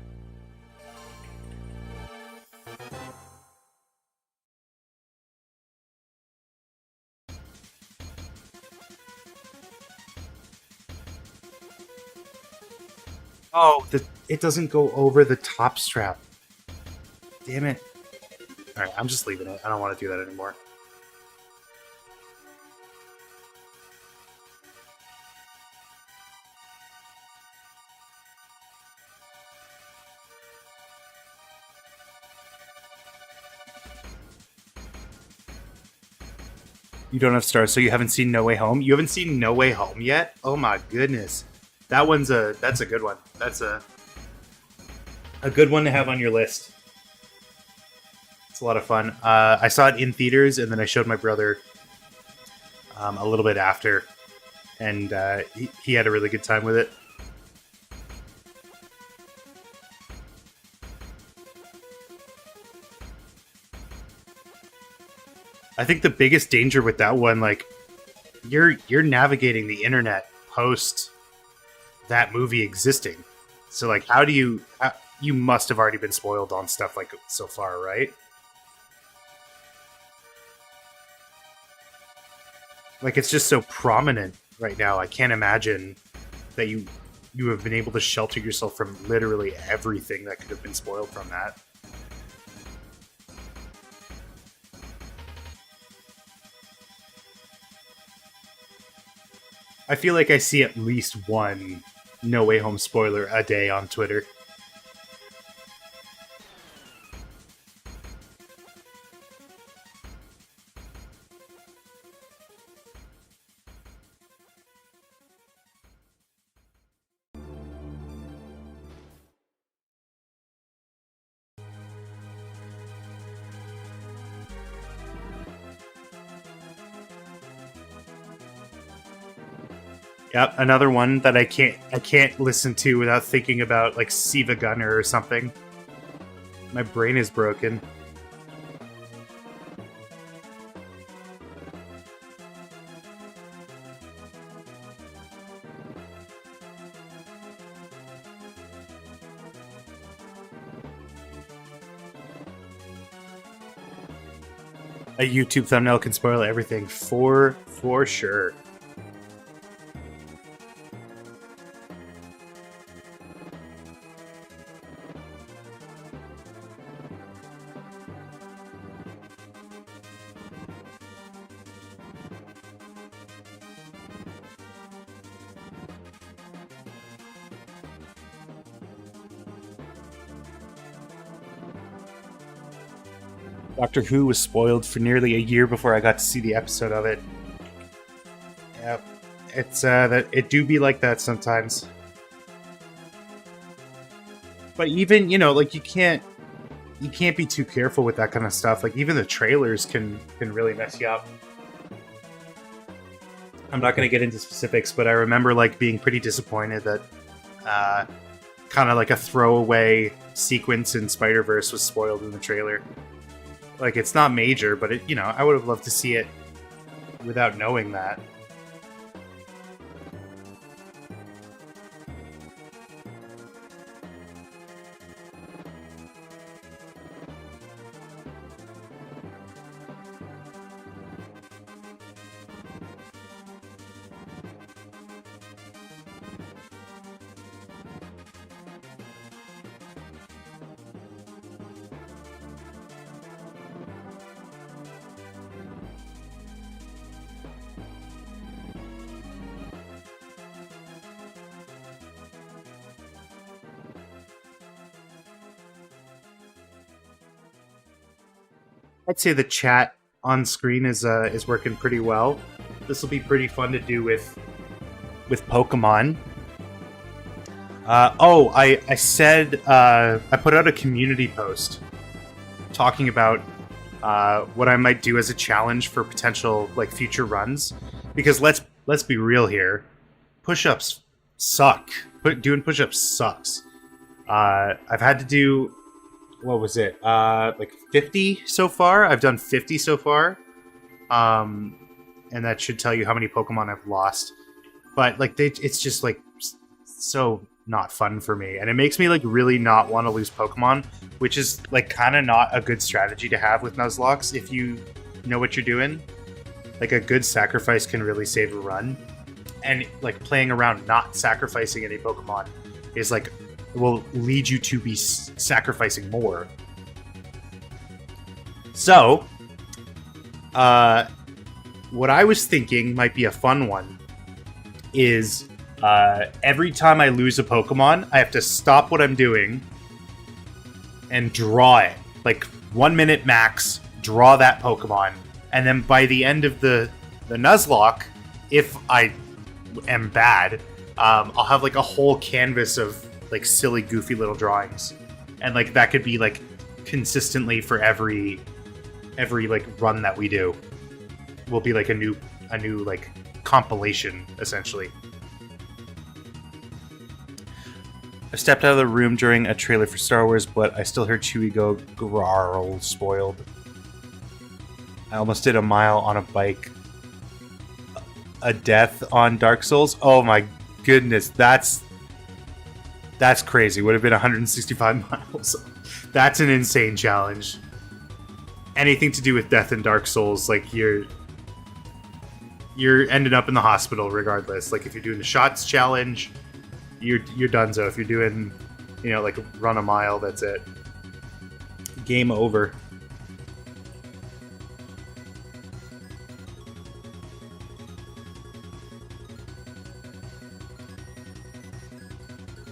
oh, it doesn't go over the top strap. Damn it. All right, I'm just leaving it. I don't want to do that anymore. You don't have stars, so you haven't seen No Way Home? You haven't seen No Way Home yet? Oh my goodness. That's a good one. That's a good one to have on your list. It's a lot of fun. I saw it in theaters, and then I showed my brother a little bit after, and he had a really good time with it. I think the biggest danger with that one, like, you're navigating the internet post that movie existing. So, like, how do you must have already been spoiled on stuff like so far, right? Like, it's just so prominent right now. I can't imagine that you have been able to shelter yourself from literally everything that could have been spoiled from that. I feel like I see at least one No Way Home spoiler a day on Twitter. Yep, another one that I can't listen to without thinking about like Siva Gunner or something. My brain is broken. A YouTube thumbnail can spoil everything for sure. Doctor Who was spoiled for nearly a year before I got to see the episode of it. Yep. It's that it do be like that sometimes. But even, like you can't be too careful with that kind of stuff. Like even the trailers can really mess you up. I'm not going to get into specifics, but I remember like being pretty disappointed that kind of like a throwaway sequence in Spider-Verse was spoiled in the trailer. Like it's not major, but I would have loved to see it without knowing that. I'd say the chat on screen is working pretty well. This will be pretty fun to do with Pokemon. I said I put out a community post talking about what I might do as a challenge for potential like future runs, because let's be real here, push-ups suck. Doing push-ups sucks. I've had to do, what was it? Like 50 so far. I've done 50 so far. Um, and that should tell you how many Pokemon I've lost. But like, it's just like so not fun for me, and it makes me like really not want to lose Pokemon, which is like kind of not a good strategy to have with Nuzlocke if you know what you're doing. Like a good sacrifice can really save a run, and like playing around not sacrificing any Pokemon is like will lead you to be sacrificing more. So, what I was thinking might be a fun one is every time I lose a Pokemon, I have to stop what I'm doing and draw it. Like 1 minute max, draw that Pokemon. And then by the end of the Nuzlocke, if I am bad, I'll have like a whole canvas of like silly, goofy little drawings. And like that could be like consistently for every like run that we do. Will be like a new like compilation, essentially. I stepped out of the room during a trailer for Star Wars, but I still heard Chewie go, "Grarl, spoiled." I almost did a mile on a bike. A death on Dark Souls? Oh my goodness, that's crazy. Would have been 165 miles. That's an insane challenge. Anything to do with death in Dark Souls, like you're ending up in the hospital regardless. Like if you're doing the shots challenge, you're donezo. If you're doing, like run a mile, that's it. Game over.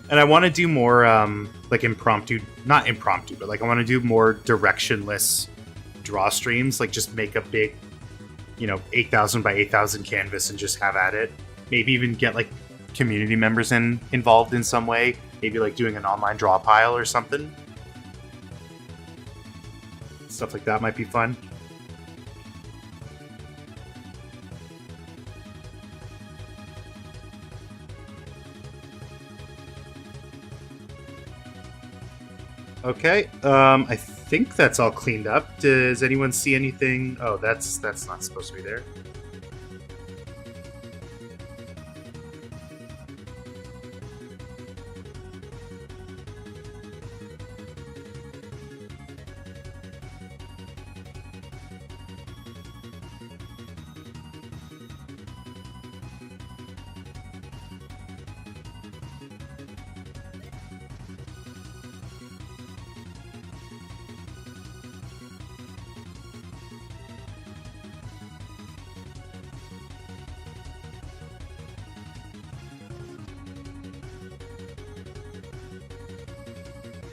And I want to do more like impromptu, not impromptu, but like I want to do more directionless draw streams. Like just make a big, 8,000 by 8,000 canvas and just have at it. Maybe even get like community members involved in some way. Maybe like doing an online draw pile or something. Stuff like that might be fun. Okay, I think that's all cleaned up. Does anyone see anything? Oh, that's not supposed to be there.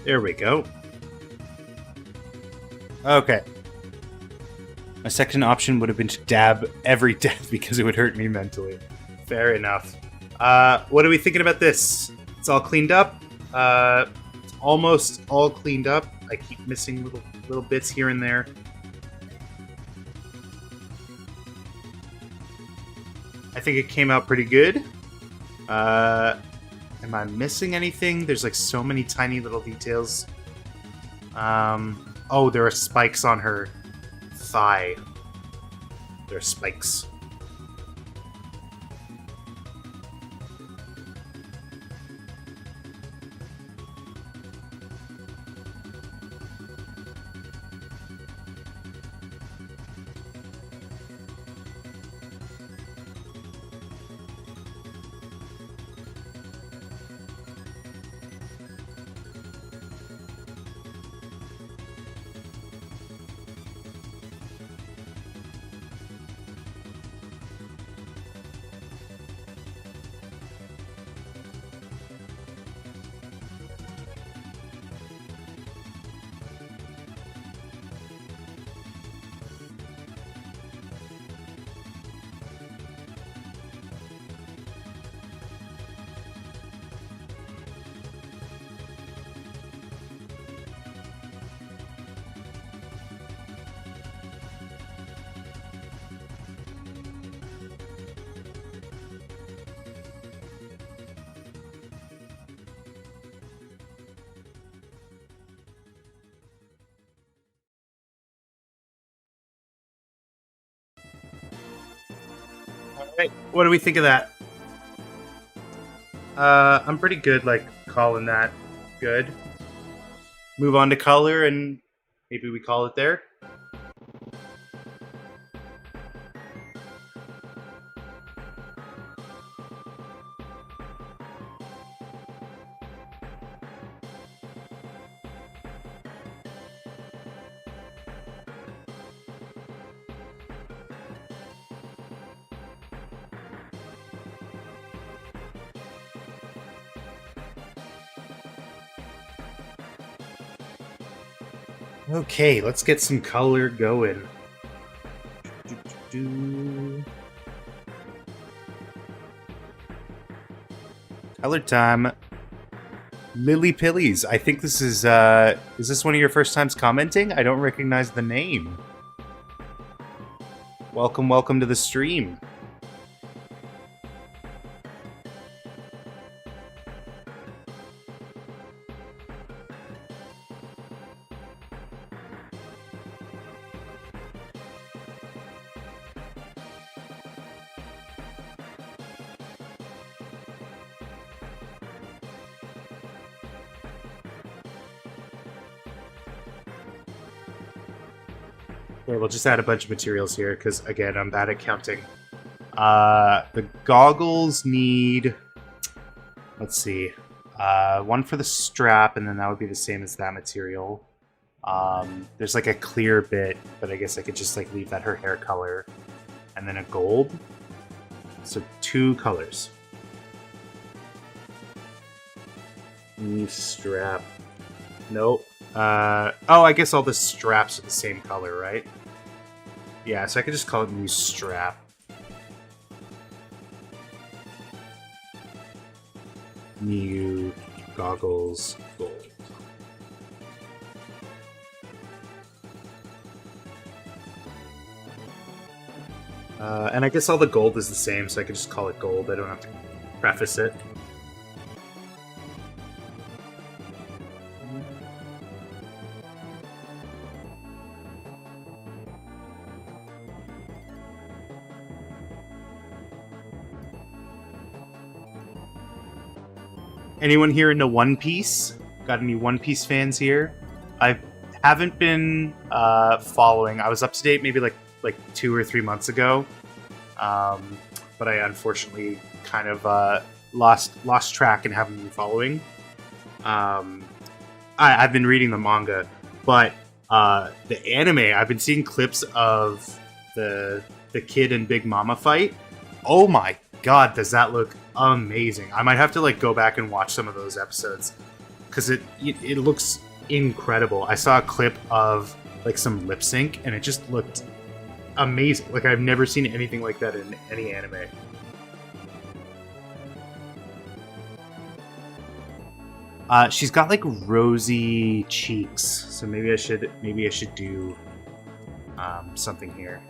There we go. Okay. My second option would have been to dab every death because it would hurt me mentally. Fair enough. What are we thinking about this? It's all cleaned up. It's almost all cleaned up. I keep missing little bits here and there. I think it came out pretty good. Am I missing anything? There's like so many tiny little details. Oh, there are spikes on her thigh. There are spikes. Hey, what do we think of that? I'm pretty good, like, calling that good. Move on to color, and maybe we call it there. Okay, let's get some color going. Color time. Lily Pillies. I think this is this one of your first times commenting? I don't recognize the name. Welcome, welcome to the stream. Okay, we'll just add a bunch of materials here, because, again, I'm bad at counting. The goggles need... Let's see. One for the strap, and then that would be the same as that material. There's, like, a clear bit, but I guess I could just, like, leave that her hair color. And then a gold. So 2 colors. Strap. Nope. Oh, I guess all the straps are the same color, right? Yeah, so I could just call it new strap. New goggles gold. And I guess all the gold is the same, so I could just call it gold. I don't have to preface it. Anyone here into One Piece? Got any One Piece fans here? I haven't been following. I was up to date maybe like 2 or 3 months ago, but I unfortunately kind of lost track and haven't been following. I've been reading the manga, but the anime, I've been seeing clips of the Kid and Big Mama fight. Oh my god, does that look amazing. I might have to like go back and watch some of those episodes, because it looks incredible. I saw a clip of like some lip sync, and it just looked amazing. Like, I've never seen anything like that in any anime. She's got like rosy cheeks, so maybe I should do something here.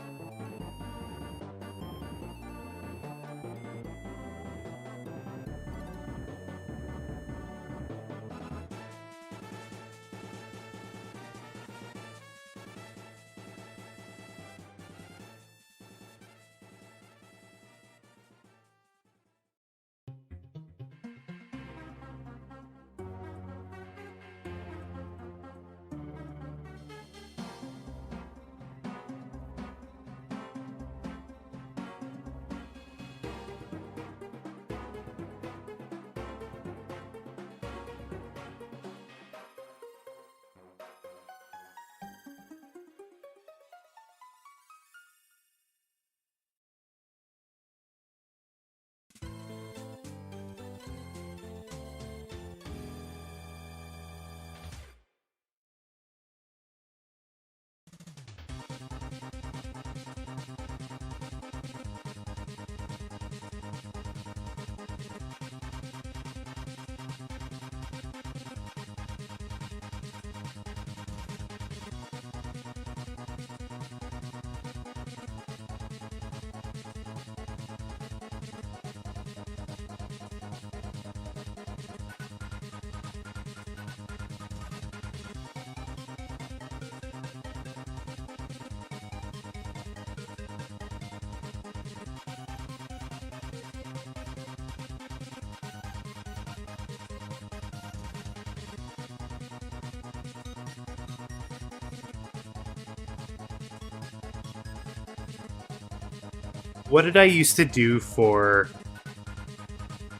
What did I used to do for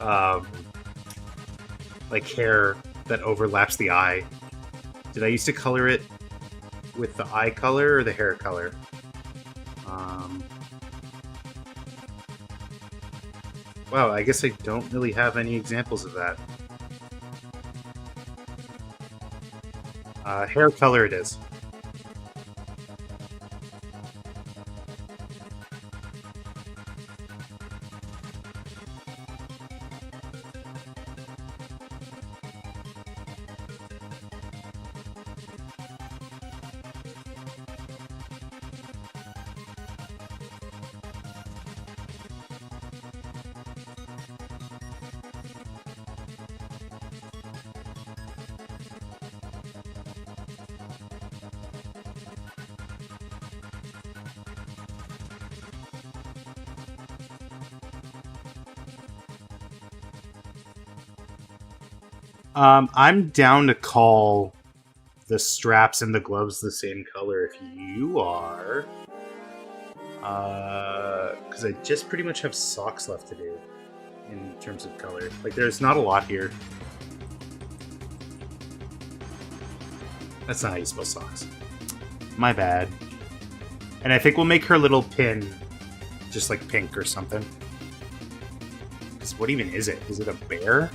um, like hair that overlaps the eye? Did I used to color it with the eye color or the hair color? Um, wow, I guess I don't really have any examples of that. Hair color it is. I'm down to call the straps and the gloves the same color if you are. Because I just pretty much have socks left to do in terms of color. Like, there's not a lot here. That's not how you spell socks. My bad. And I think we'll make her little pin just like pink or something. Because what even is it? Is it a bear?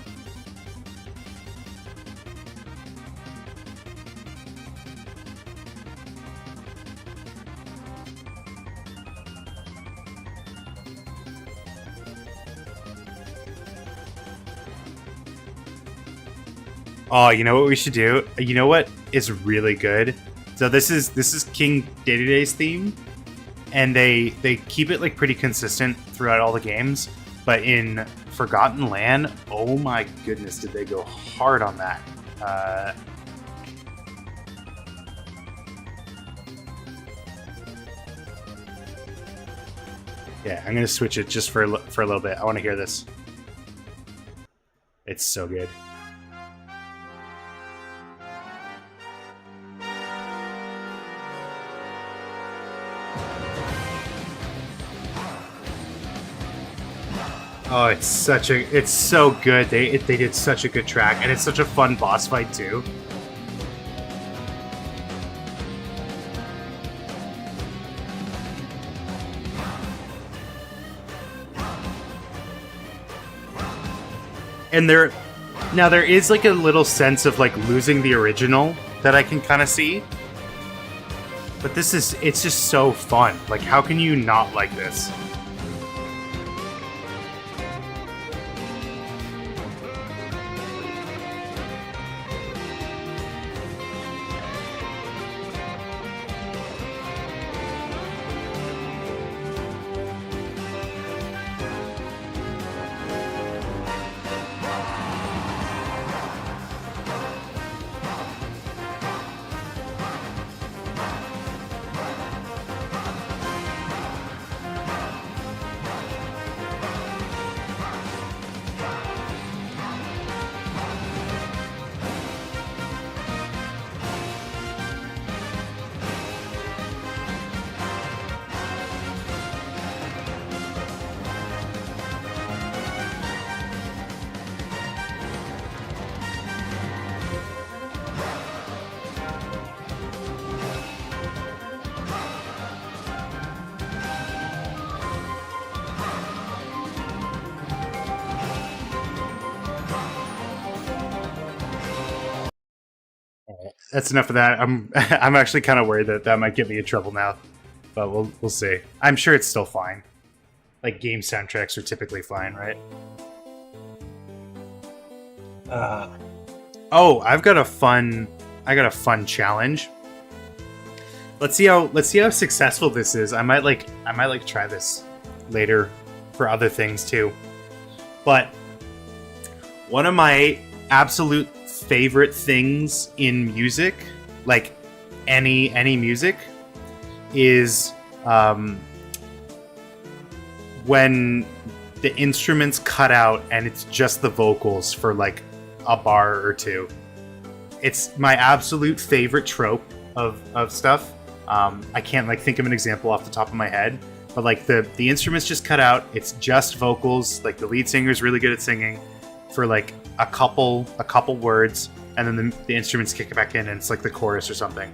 Oh, you know what we should do? You know what is really good? So this is King Dedde's theme, and they keep it like pretty consistent throughout all the games. But in Forgotten Land, oh my goodness, did they go hard on that? Yeah, I'm gonna switch it just for a little bit. I want to hear this. It's so good. Oh, it's so good. They did such a good track, and it's such a fun boss fight too. And there is like a little sense of like losing the original that I can kind of see. But it's just so fun. Like, how can you not like this? That's enough of that. I'm actually kind of worried that might get me in trouble now, but we'll see. I'm sure it's still fine. Like, game soundtracks are typically fine, right? Oh, I got a fun challenge. Let's see how successful this is. I might try this later for other things too. But one of my absolute favorite things in music, like any music, is when the instruments cut out and it's just the vocals for like a bar or two. It's my absolute favorite trope of stuff. I can't like think of an example off the top of my head, but like the instruments just cut out. It's just vocals. Like the lead singer is really good at singing for like a couple words, and then the instruments kick it back in, and it's like the chorus or something.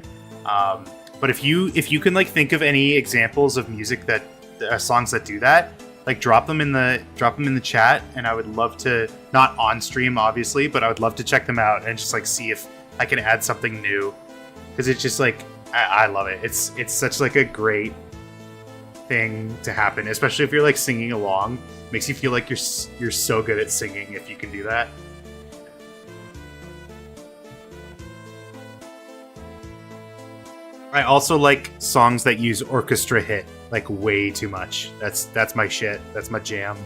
But if you can like think of any examples of music that songs that do that, like drop them in the chat, and I would love to, not on stream obviously, but I would love to check them out and just like see if I can add something new, because it's just like I love it. It's such like a great thing to happen, especially if you're like singing along. It makes you feel like you're so good at singing if you can do that. I also like songs that use orchestra hit like way too much. That's my shit. That's my jam.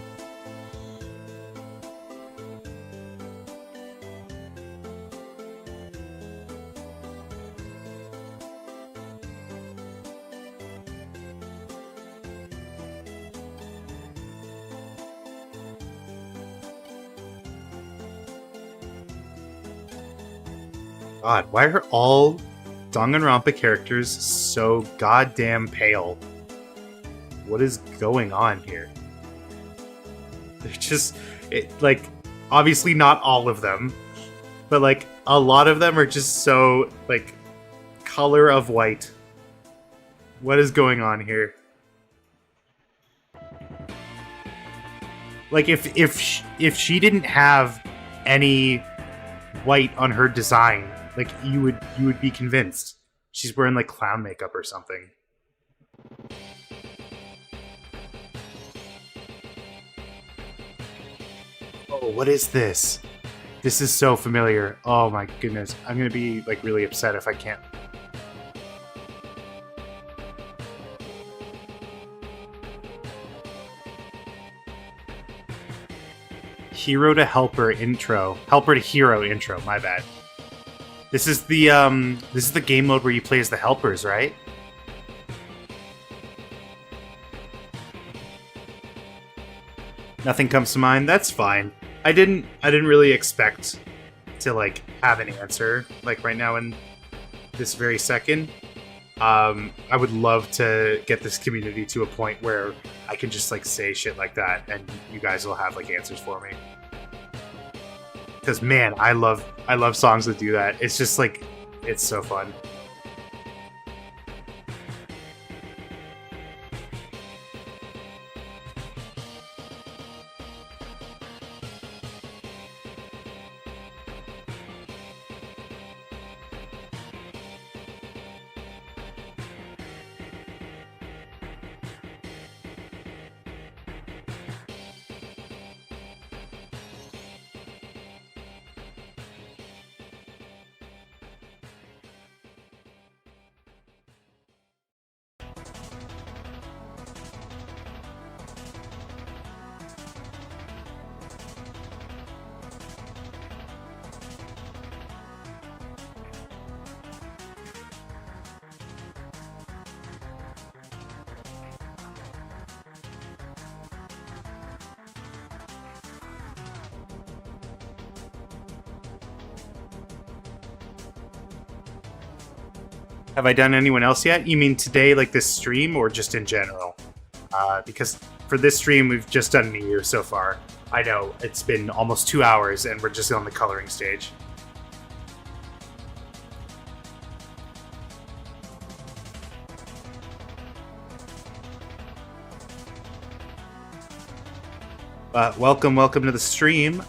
God, why are all Danganronpa characters so goddamn pale? What is going on here? They're just, like, obviously not all of them, but like a lot of them are just so like color of white. What is going on here? Like if she didn't have any white on her design, like you would be convinced she's wearing like clown makeup or something. Oh, what is this? This is so familiar. Oh my goodness. I'm gonna be like really upset if I can't. Hero to helper intro. Helper to hero intro, my bad. This is the game mode where you play as the helpers, right? Nothing comes to mind. That's fine. I didn't really expect to like have an answer like right now in this very second. I would love to get this community to a point where I can just like say shit like that and you guys will have like answers for me. Because man, I love songs that do that. It's just like, it's so fun. Have I done anyone else yet? You mean today, like this stream, or just in general? Because for this stream, we've just done Miyu so far. I know, it's been almost 2 hours, and we're just on the coloring stage. Welcome to the stream.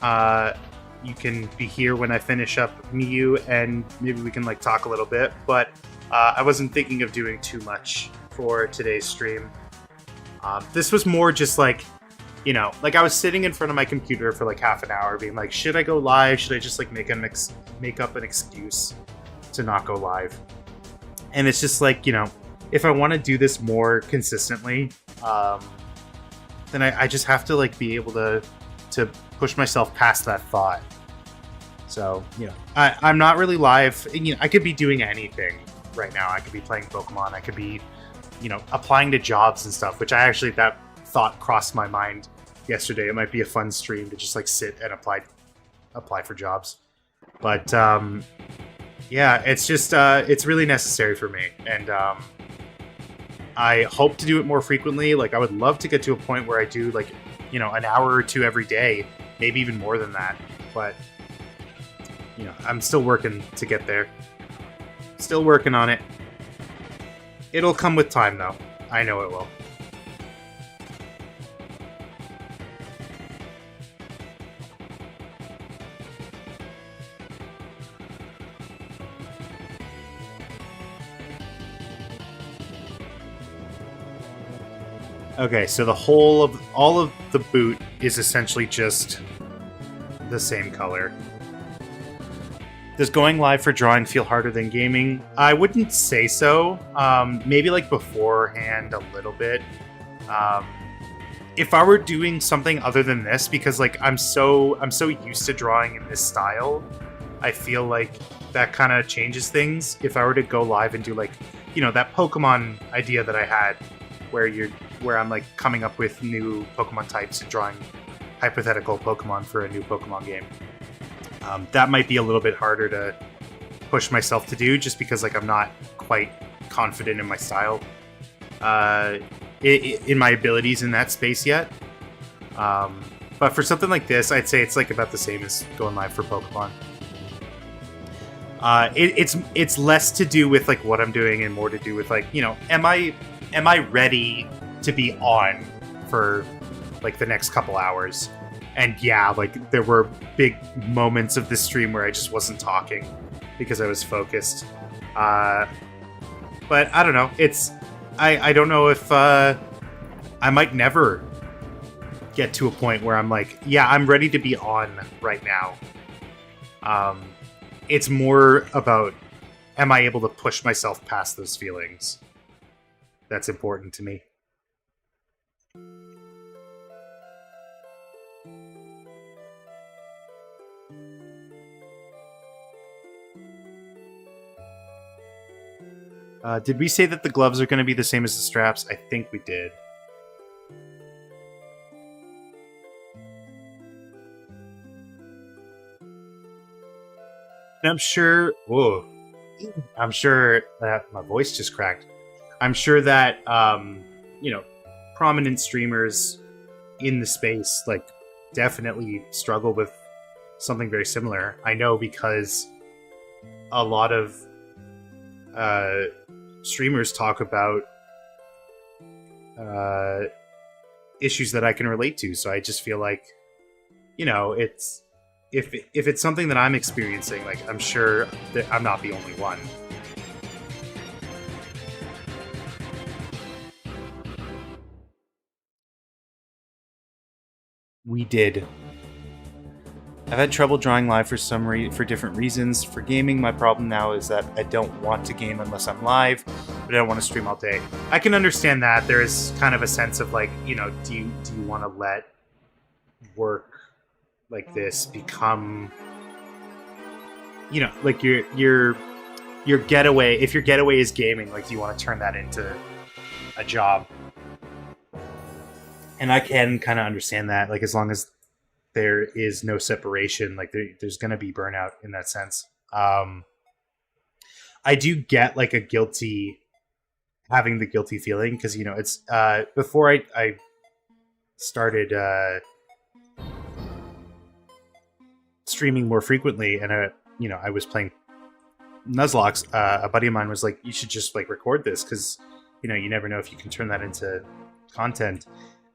You can be here when I finish up Miyu, and maybe we can like talk a little bit, but I wasn't thinking of doing too much for today's stream. This was more just like, you know, like I was sitting in front of my computer for like half an hour being like, should I go live? Should I just like make up an excuse to not go live? And it's just like, you know, if I want to do this more consistently, then I just have to like be able to push myself past that thought. So, you know, I'm not really live. And, you know, I could be doing anything right now. I could be playing Pokemon. I could be, you know, applying to jobs and stuff, which that thought crossed my mind yesterday. It might be a fun stream to just like sit and apply for jobs. But yeah, it's just it's really necessary for me. And I hope to do it more frequently. Like, I would love to get to a point where I do, like, an hour or two every day, maybe even more than that. But, I'm still working to get there. Still working on it. It'll come with time, though. I know it will. Okay, so all of the boot is essentially just the same color. Does going live for drawing feel harder than gaming? I wouldn't say so. Maybe like beforehand a little bit. If I were doing something other than this, because like I'm so used to drawing in this style, I feel like that kind of changes things. If I were to go live and do like, that Pokemon idea that I had, where I'm like coming up with new Pokemon types and drawing hypothetical Pokemon for a new Pokemon game. That might be a little bit harder to push myself to do, just because like I'm not quite confident in my style, in my abilities in that space yet. But for something like this, I'd say it's like about the same as going live for Pokemon. It's less to do with like what I'm doing and more to do with like, am I ready to be on for like the next couple hours? And yeah, like there were big moments of this stream where I just wasn't talking because I was focused. But I don't know. I don't know if I might never get to a point where I'm like, yeah, I'm ready to be on right now. It's more about, am I able to push myself past those feelings? That's important to me. Did we say that the gloves are going to be the same as the straps? I think we did. And I'm sure... Whoa. I'm sure that my voice just cracked. I'm sure that, prominent streamers in the space, like, definitely struggle with something very similar. I know because a lot of streamers talk about issues that I can relate to, so I just feel like, it's if it's something that I'm experiencing, like, I'm sure that I'm not the only one. We did. I've had trouble drawing live for for different reasons. For gaming, my problem now is that I don't want to game unless I'm live, but I don't want to stream all day. I can understand that. There is kind of a sense of like, do you want to let work like this become, like your getaway? If your getaway is gaming, like, do you want to turn that into a job? And I can kind of understand that, like, as long as there is no separation, like there's going to be burnout in that sense. I do get like having the guilty feeling, because, it's before I started streaming more frequently, and I was playing Nuzlocke. A buddy of mine was like, you should just like record this, because you never know if you can turn that into content.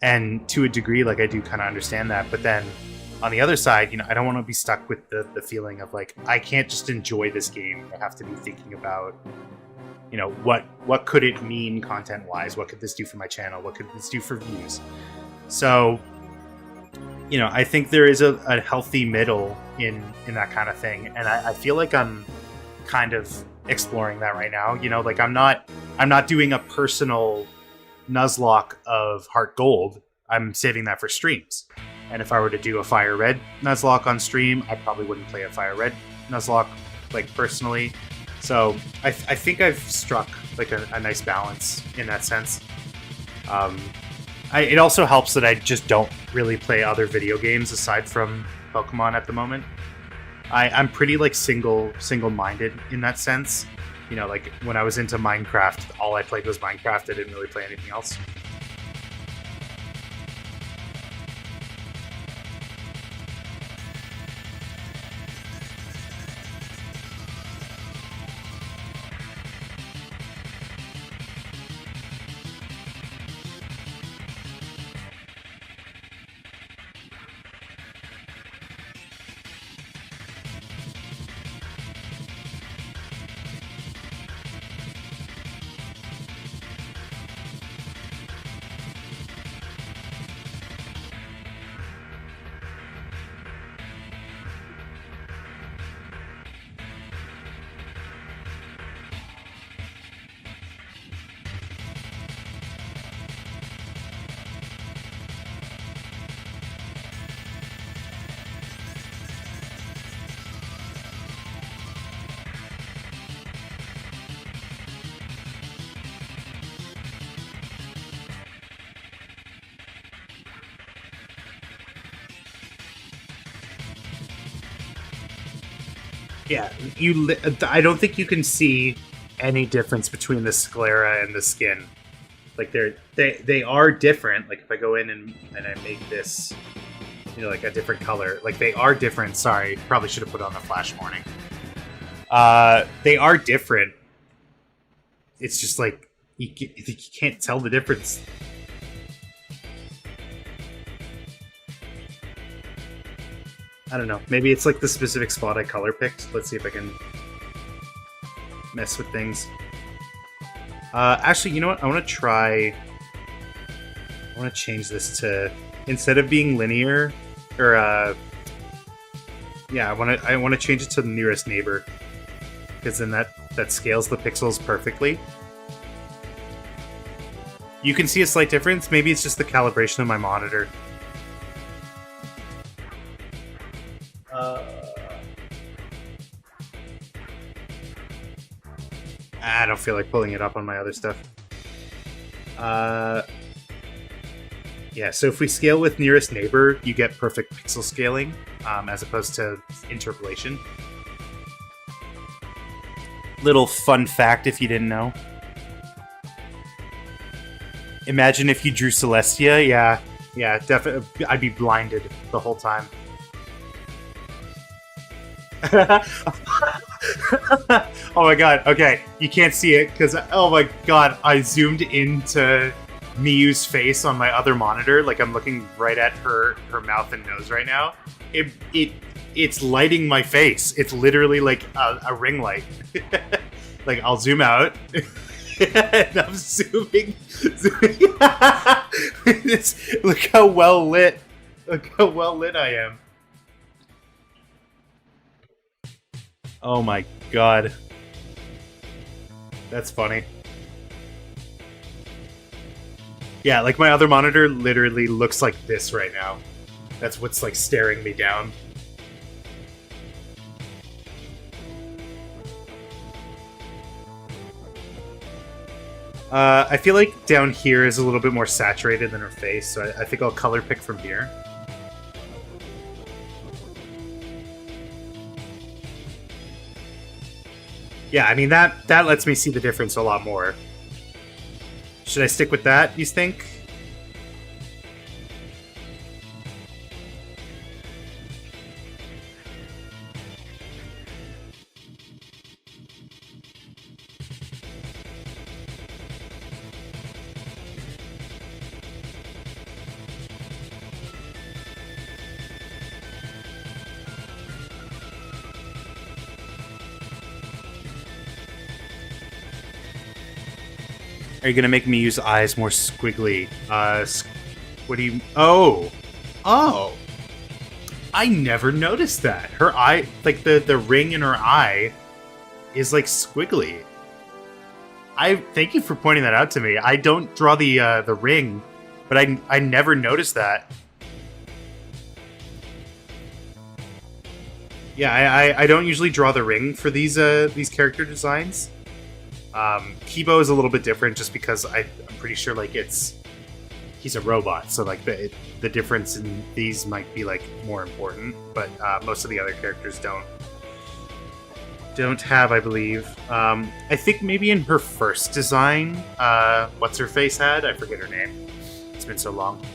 And to a degree, like, I do kind of understand that. But then on the other side, I don't want to be stuck with the feeling of like, I can't just enjoy this game. I have to be thinking about, what could it mean content wise? What could this do for my channel? What could this do for views? So, I think there is a healthy middle in that kind of thing. And I feel like I'm kind of exploring that right now. Like, I'm not doing a personal Nuzlocke of Heart Gold. I'm saving that for streams. And if I were to do a Fire Red Nuzlocke on stream, I probably wouldn't play a Fire Red Nuzlocke, like, personally. So I think I've struck like a nice balance in that sense. It also helps that I just don't really play other video games aside from Pokemon at the moment. I'm pretty like single-minded in that sense. You know, like when I was into Minecraft, all I played was Minecraft. I didn't really play anything else. Yeah, I don't think you can see any difference between the sclera and the skin. Like they are different. Like if I go in and I make this, you know, like a different color, like they are different. Sorry, probably should have put on the flash warning. They are different. It's just like you can't tell the difference. I don't know. Maybe it's like the specific spot I color picked. Let's see if I can mess with things. Actually, you know what? I want to try... I want to change this to... Instead of being linear, or, yeah, I want to change it to the nearest neighbor. Because then that scales the pixels perfectly. You can see a slight difference. Maybe it's just the calibration of my monitor. I don't feel like pulling it up on my other stuff. Yeah, so if we scale with nearest neighbor, you get perfect pixel scaling, as opposed to interpolation. Little fun fact if you didn't know. Imagine if you drew Celestia, yeah, definitely, I'd be blinded the whole time. Oh my god, okay, you can't see it because, oh my god, I zoomed into Miyu's face on my other monitor, like I'm looking right at her mouth and nose right now. It's lighting my face. It's literally like a ring light. Like, I'll zoom out. And I'm zooming. Look how well lit. Look how well lit I am. Oh my god. That's funny. Yeah, like my other monitor literally looks like this right now. That's what's like staring me down. I feel like down here is a little bit more saturated than her face, so I think I'll color pick from here. Yeah, I mean, that lets me see the difference a lot more. Should I stick with that, you think? Are you gonna make me use eyes more squiggly? What do you... Oh! Oh! I never noticed that. Her eye, like the ring in her eye is like squiggly. Thank you for pointing that out to me. I don't draw the ring, but I never noticed that. Yeah, I don't usually draw the ring for these character designs. Kibo is a little bit different just because I'm pretty sure like he's a robot, so like the difference in these might be like more important, but most of the other characters don't don't have, I believe. I think maybe in her first design, what's her face had? I forget her name. It's been so long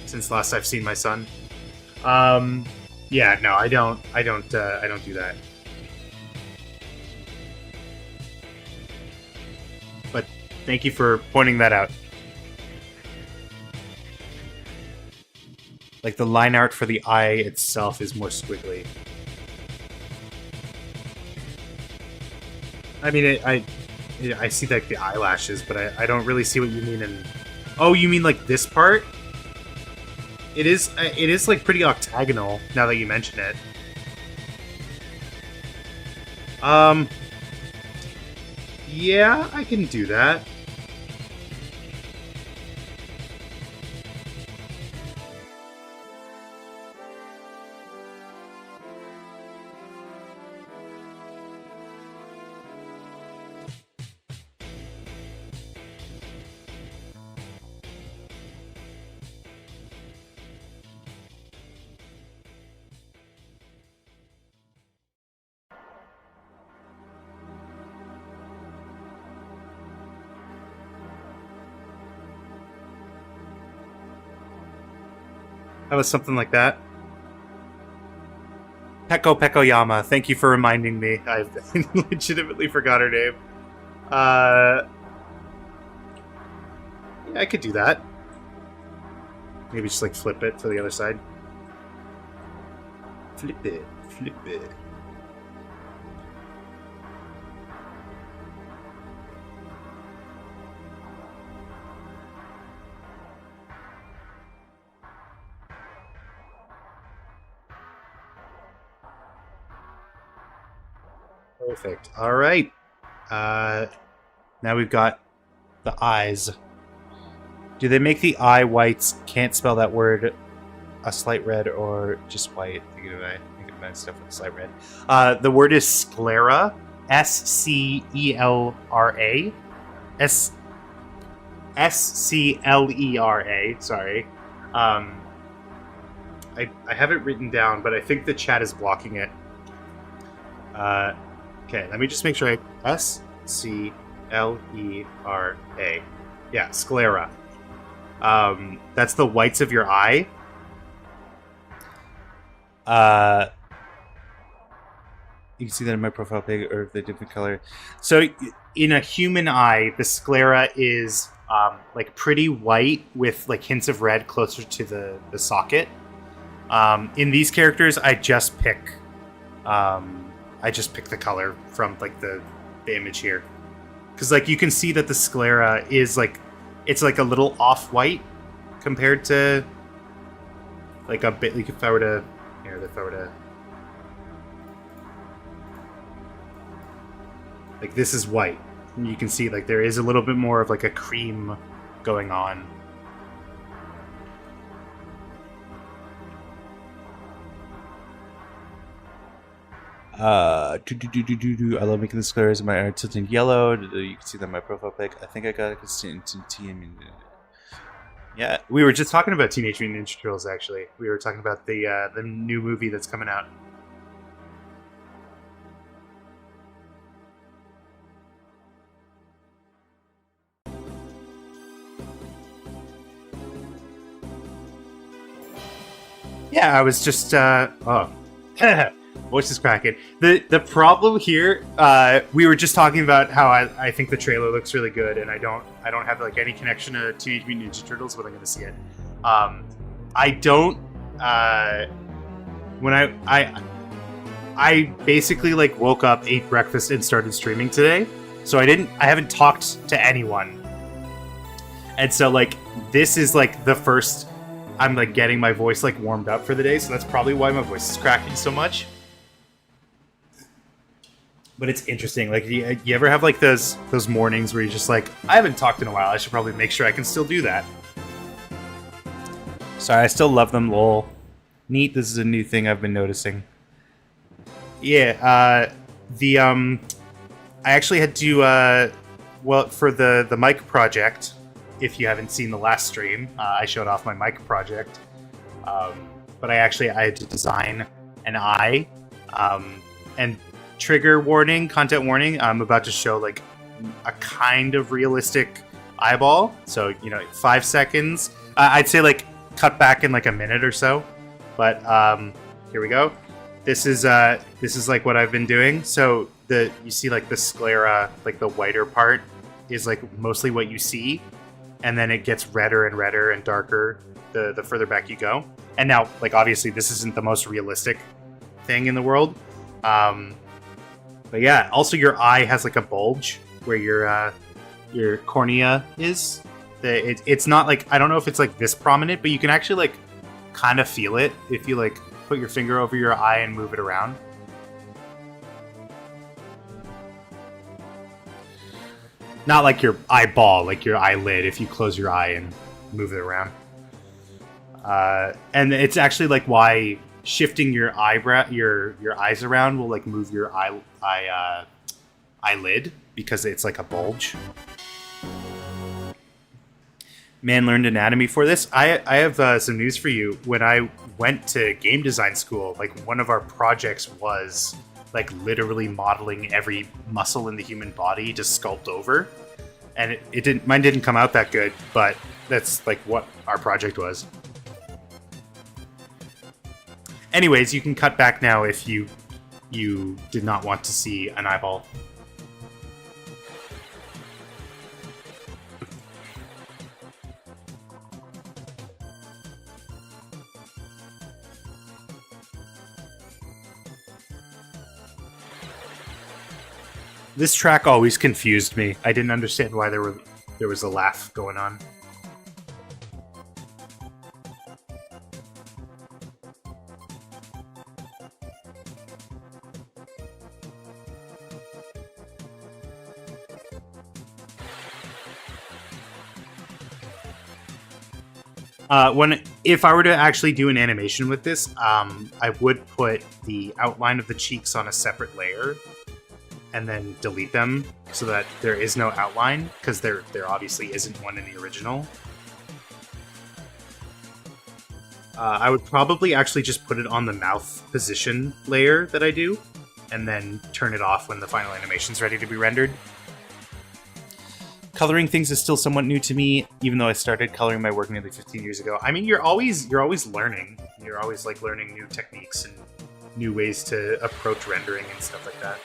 since last I've seen my son. Yeah, no, I don't do that. But thank you for pointing that out. Like, the line art for the eye itself is more squiggly. I mean, I see, like, the eyelashes, but I don't really see what you mean in... Oh, you mean, like, this part? It is, like, pretty octagonal, now that you mention it. Yeah, I can do that. How about something like that? Peko Yama, thank you for reminding me. I legitimately forgot her name. Yeah, I could do that. Maybe just like flip it to the other side. Flip it, flip it. Perfect. All right. Now we've got the eyes. Do they make the eye whites? Can't spell that word. A slight red or just white? Think of that stuff with slight red. The word is sclera. SCELRA. SCLERA. Sorry. I have it written down, but I think the chat is blocking it. Okay, let me just make sure SCLERA. Yeah, sclera. That's the whites of your eye. You can see that in my profile pic, or the different color. So, in a human eye, the sclera is like pretty white with like hints of red closer to the socket. In these characters, I just pick the color from like the image here, because like you can see that the sclera is like it's like a little off-white compared to like a bit. Like if I were to like this is white, and you can see like there is a little bit more of like a cream going on. I love making the scleras in my eye tilting yellow. You can see that in my profile pic. I think I got a consistent team. Yeah, we were just talking about Teenage Mutant Ninja Turtles. Actually, we were talking about the new movie that's coming out. Yeah, I was just voice is cracking. The problem here, we were just talking about how I think the trailer looks really good, and I don't have like any connection to Teenage Mutant Ninja Turtles, but I'm going to see it. I don't. When I basically like woke up, ate breakfast, and started streaming today, so I haven't talked to anyone, and so like this is like the first. I'm like getting my voice like warmed up for the day, so that's probably why my voice is cracking so much. But it's interesting. Like, you ever have like those mornings where you're just like, I haven't talked in a while. I should probably make sure I can still do that. Sorry, I still love them. Lol. Neat. This is a new thing I've been noticing. Yeah. I actually had to well, for the mic project. If you haven't seen the last stream, I showed off my mic project. But I had to design an eye, and trigger warning, content warning. I'm about to show like a kind of realistic eyeball. So, 5 seconds. I'd say like cut back in like a minute or so. But here we go. This is like what I've been doing. So you see like the sclera, like the whiter part is like mostly what you see, and then it gets redder and darker the further back you go. And now, like, obviously this isn't the most realistic thing in the world. But yeah, also your eye has like a bulge where your cornea is. It's not like, I don't know if it's like this prominent, but you can actually like kind of feel it if you like put your finger over your eye and move it around. Not like your eyeball, like your eyelid if you close your eye and move it around. And it's actually like why shifting your eyebrow, your eyes around will like move your eyelid, because it's like a bulge. Man learned anatomy for this. I have some news for you. When I went to game design school, like one of our projects was like literally modeling every muscle in the human body to sculpt over, and mine didn't come out that good, but that's like what our project was. Anyways, you can cut back now if you did not want to see an eyeball. This track always confused me. I didn't understand why there was a laugh going on. If I were to actually do an animation with this, I would put the outline of the cheeks on a separate layer and then delete them so that there is no outline, because there obviously isn't one in the original. I would probably actually just put it on the mouth position layer that I do, and then turn it off when the final animation's ready to be rendered. Coloring things is still somewhat new to me, even though I started coloring my work nearly 15 years ago. I mean, you're always learning. You're always like learning new techniques and new ways to approach rendering and stuff like that.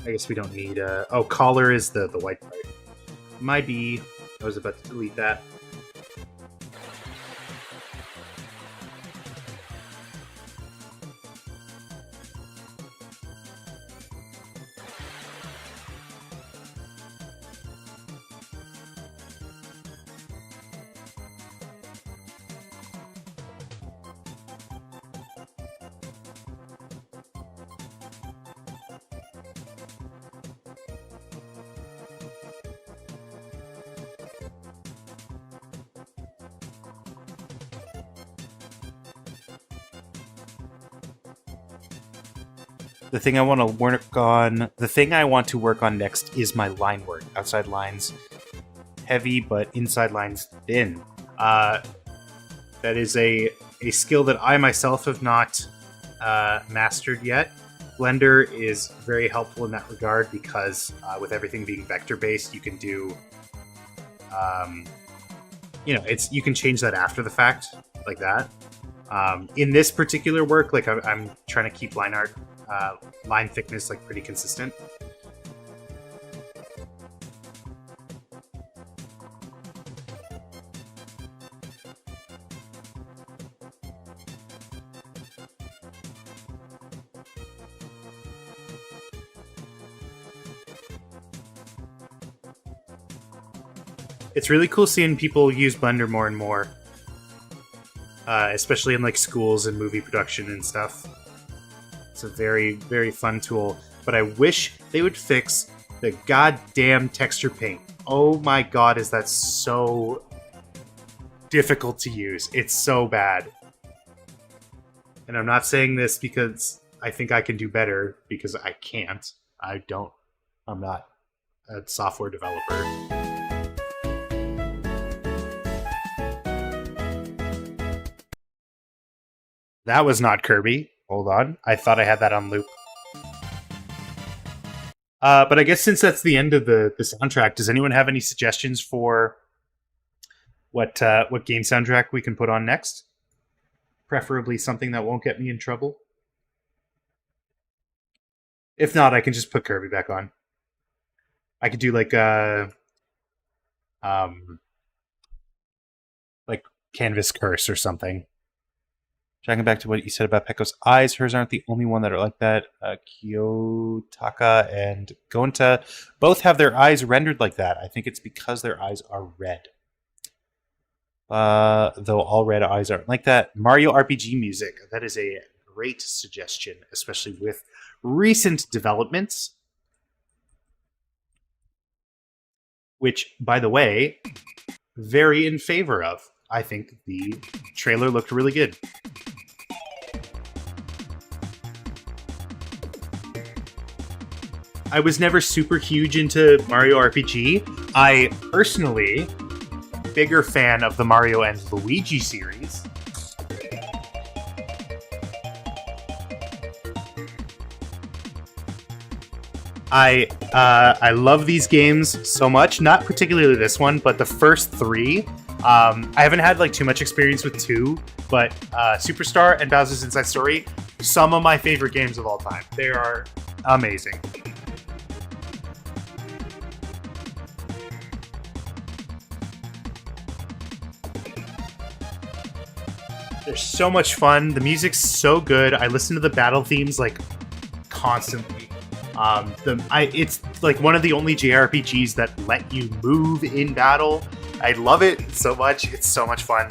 I guess we don't need oh, collar is the white part. My B. I was about to delete that. The thing I want to work on next is my line work. Outside lines heavy, but inside lines thin. That is a skill that I myself have not mastered yet. Blender is very helpful in that regard because with everything being vector-based, you can do, you can change that after the fact, like that. In this particular work, like I'm trying to keep line art, line thickness like pretty consistent. It's really cool seeing people use Blender more and more, especially in like schools and movie production and stuff. It's a very, very fun tool, but I wish they would fix the goddamn texture paint. Oh my god, is that so difficult to use. It's so bad. And I'm not saying this because I think I can do better, because I can't. I'm not a software developer. That was not Kirby. Hold on. I thought I had that on loop. But I guess since that's the end of the soundtrack, does anyone have any suggestions for what game soundtrack we can put on next? Preferably something that won't get me in trouble. If not, I can just put Kirby back on. I could do like Canvas Curse or something. Tracking back to what you said about Pekko's eyes, hers aren't the only one that are like that. Kiyotaka and Gonta both have their eyes rendered like that. I think it's because their eyes are red. Though all red eyes aren't like that. Mario RPG music. That is a great suggestion, especially with recent developments. Which, by the way, very in favor of. I think the trailer looked really good. I was never super huge into Mario RPG. I personally, bigger fan of the Mario and Luigi series. I love these games so much. Not particularly this one, but the first three. I haven't had like too much experience with 2, but Superstar and Bowser's Inside Story, some of my favorite games of all time. They are amazing. They're so much fun. The music's so good. I listen to the battle themes like constantly. It's like one of the only JRPGs that let you move in battle. I love it so much. It's so much fun.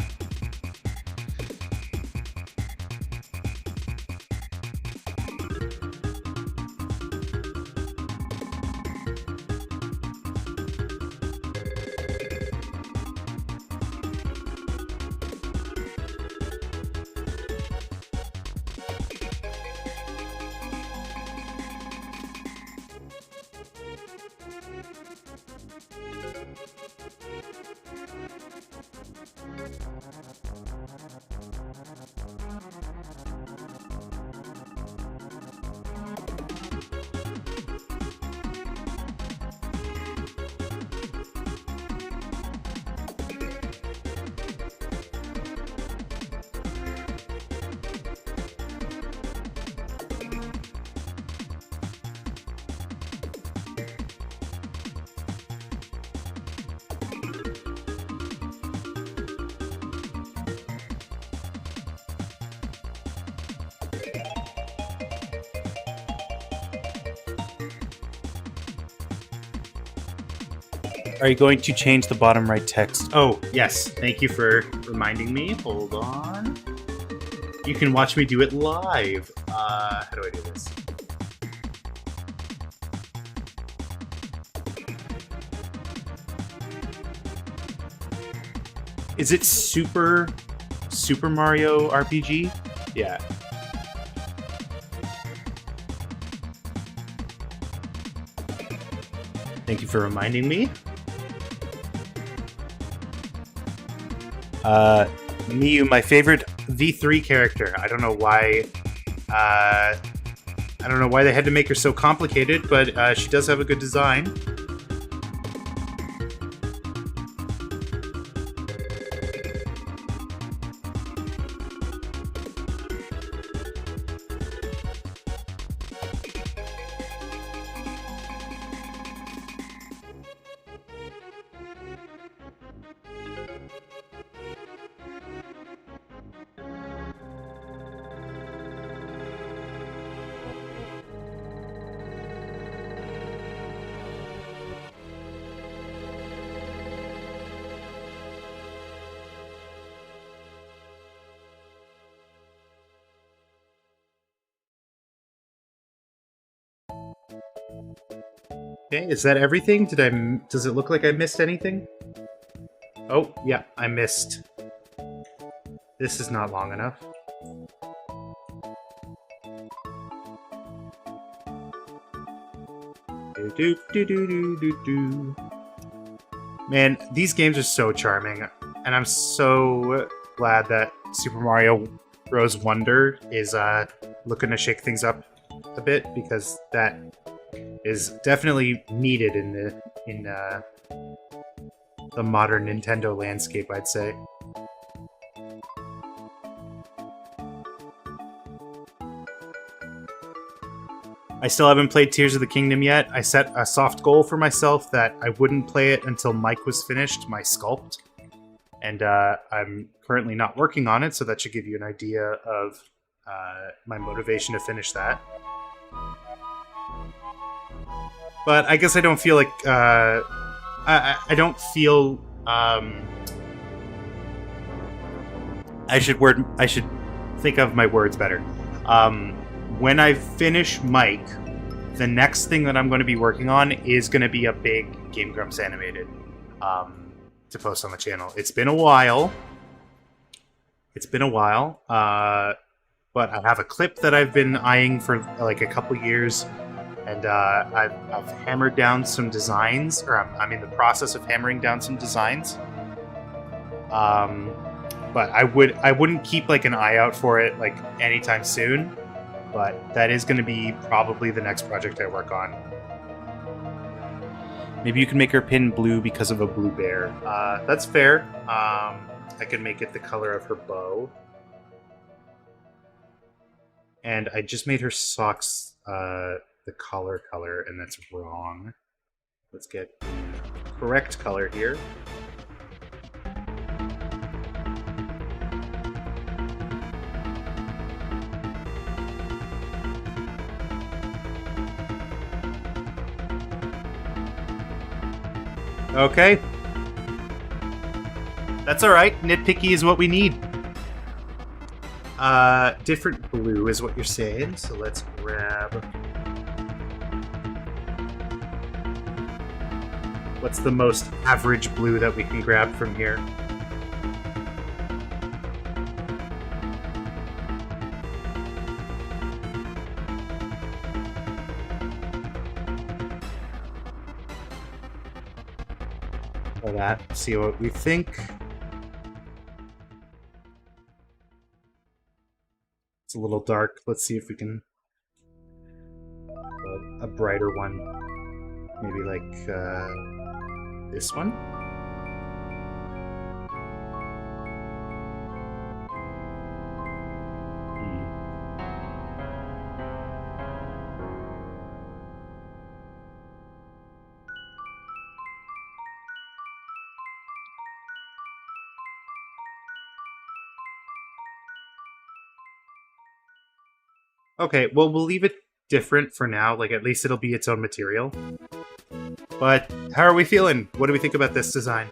Are you going to change the bottom right text? Oh, yes. Thank you for reminding me. Hold on. You can watch me do it live. How do I do this? Is it Super Mario RPG? Yeah. Thank you for reminding me. Miyu, my favorite V3 character. I don't know why. I don't know why they had to make her so complicated, but she does have a good design. Okay, is that everything? Does it look like I missed anything? Oh, yeah, I missed. This is not long enough. Man, these games are so charming, and I'm so glad that Super Mario Rose Wonder is looking to shake things up a bit, because that is definitely needed in the modern Nintendo landscape, I'd say. I still haven't played Tears of the Kingdom yet. I set a soft goal for myself that I wouldn't play it until Mike was finished, my sculpt. And I'm currently not working on it, so that should give you an idea of my motivation to finish that. But I guess I don't feel like... I don't feel... I should think of my words better. When I finish Mike, the next thing that I'm going to be working on is going to be a big Game Grumps animated to post on the channel. It's been a while. But I have a clip that I've been eyeing for like a couple years, and I've hammered down some designs, or I'm in the process of hammering down some designs. But I wouldn't keep like an eye out for it like anytime soon. But that is going to be probably the next project I work on. Maybe you can make her pin blue because of a blue bear. That's fair. I can make it the color of her bow. And I just made her socks the collar color, and that's wrong. Let's get correct color here. Okay. That's alright. Nitpicky is what we need. Different blue is what you're saying, so let's grab... What's the most average blue that we can grab from here? For that, see what we think. It's a little dark. Let's see if we can a brighter one. Maybe like this one. Okay, well, we'll leave it different for now. Like, at least it'll be its own material. But how are we feeling? What do we think about this design?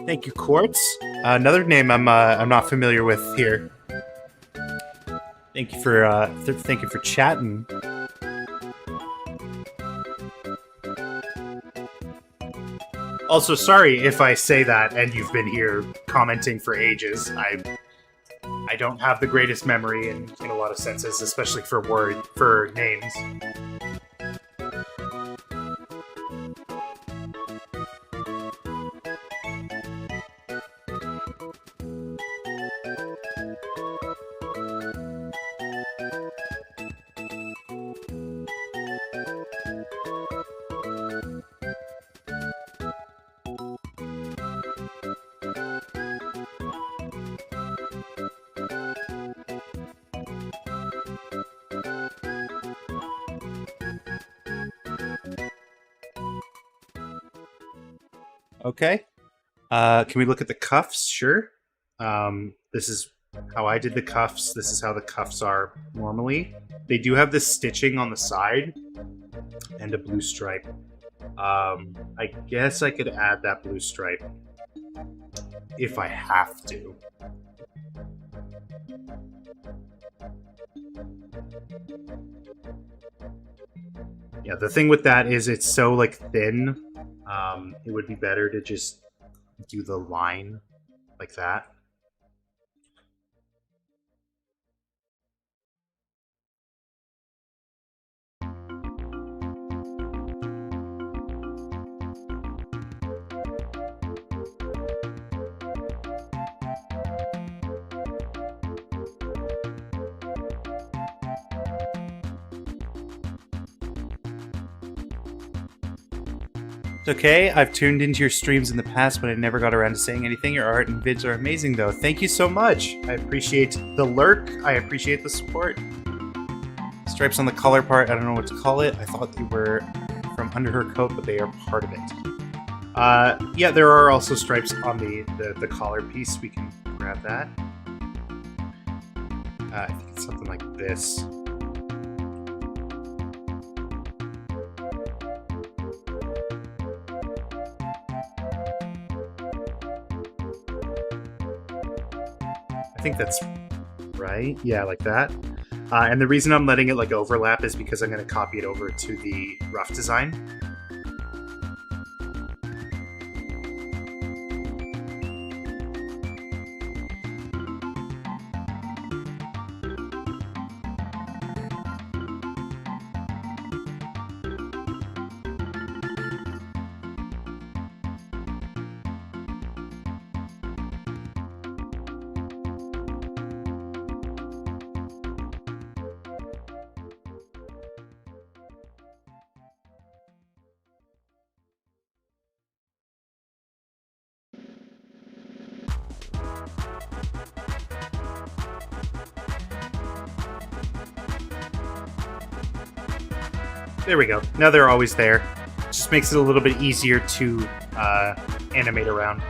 Thank you, Quartz. Another name I'm not familiar with here. Thank you for chatting. Also, sorry if I say that and you've been here commenting for ages. I don't have the greatest memory in a lot of senses, especially for names. Okay. Can we look at the cuffs? Sure. This is how I did the cuffs. This is how the cuffs are normally. They do have this stitching on the side and a blue stripe. I guess I could add that blue stripe if I have to. Yeah, the thing with that is it's so like thin. It would be better to just do the line like that. It's okay, I've tuned into your streams in the past, but I never got around to saying anything. Your art and vids are amazing, though. Thank you so much. I appreciate the lurk. I appreciate the support. Stripes on the collar part, I don't know what to call it. I thought they were from under her coat, but they are part of it. Yeah, there are also stripes on the collar piece. We can grab that. I think it's something like this. I think that's right. Yeah, like that. And the reason I'm letting it like overlap is because I'm going to copy it over to the rough design. There we go. Now they're always there. Just makes it a little bit easier to animate around.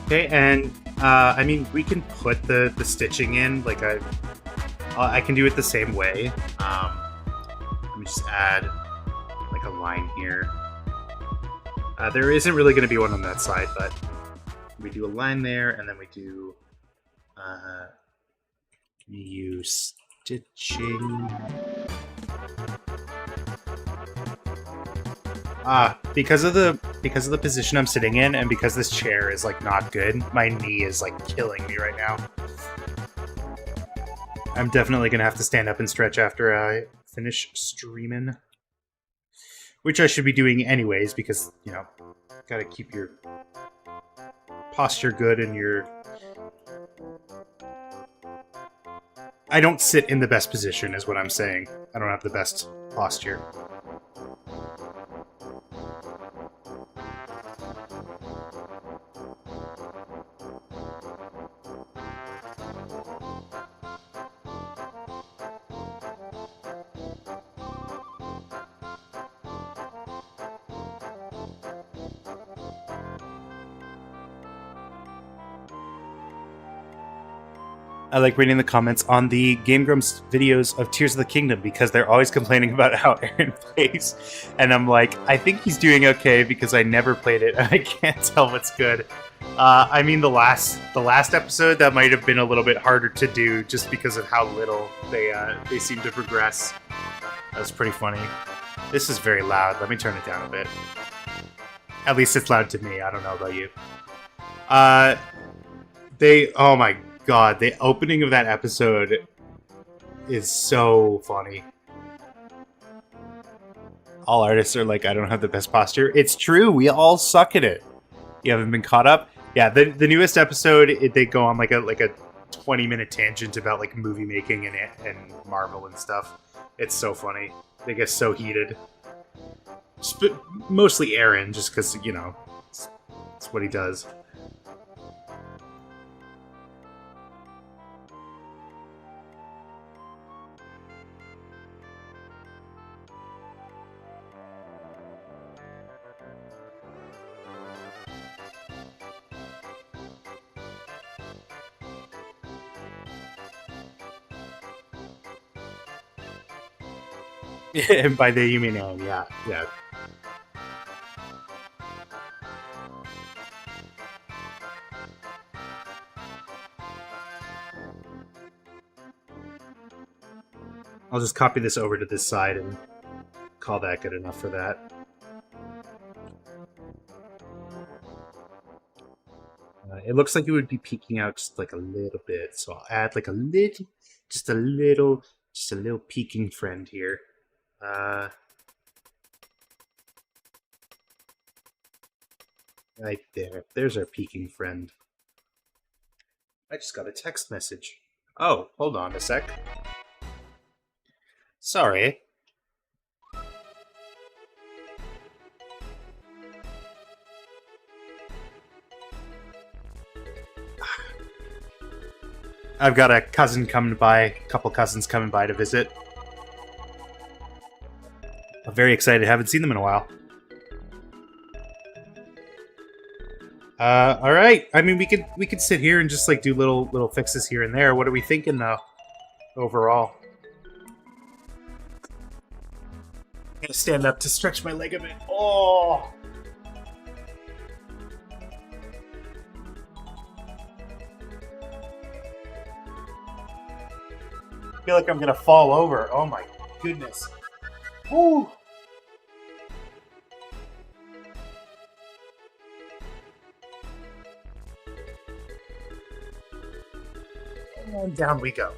Okay, and I mean, we can put the stitching in. Like I can do it the same way. Let me just add like a line here. There isn't really going to be one on that side, but we do a line there, and then we do use stitching. Because of the position I'm sitting in, and because this chair is like not good, my knee is like killing me right now. I'm definitely gonna have to stand up and stretch after I finish streaming, which I should be doing anyways, because you know, gotta keep your posture good and your. I don't sit in the best position, is what I'm saying. I don't have the best posture. I like reading the comments on the Game Grumps videos of Tears of the Kingdom because they're always complaining about how Aaron plays. And I'm like, I think he's doing okay because I never played it and I can't tell what's good. I mean, the last episode, that might have been a little bit harder to do just because of how little they seem to progress. That was pretty funny. This is very loud. Let me turn it down a bit. At least it's loud to me. I don't know about you. Oh my god, the opening of that episode is so funny. All artists are like, I don't have the best posture. It's true, we all suck at it. You haven't been caught up? Yeah, the newest episode, they go on like a 20-minute tangent about like movie making and Marvel and stuff. It's so funny. They get so heated. Mostly Aaron, just because, you know, it's what he does. And by they you mean Anne, yeah, yeah. I'll just copy this over to this side and call that good enough for that. It looks like it would be peeking out just like a little bit, so I'll add like a little, just a little, just a little peeking friend here. Right there. There's our peeking friend. I just got a text message. Oh, hold on a sec. Sorry. I've got a cousin coming by, a couple cousins coming by to visit. I'm very excited. Haven't seen them in a while. All right. I mean, we could sit here and just like do little fixes here and there. What are we thinking though? Overall, I'm gonna stand up to stretch my leg a bit. Oh. I feel like I'm gonna fall over. Oh my goodness. Woo. And down we go.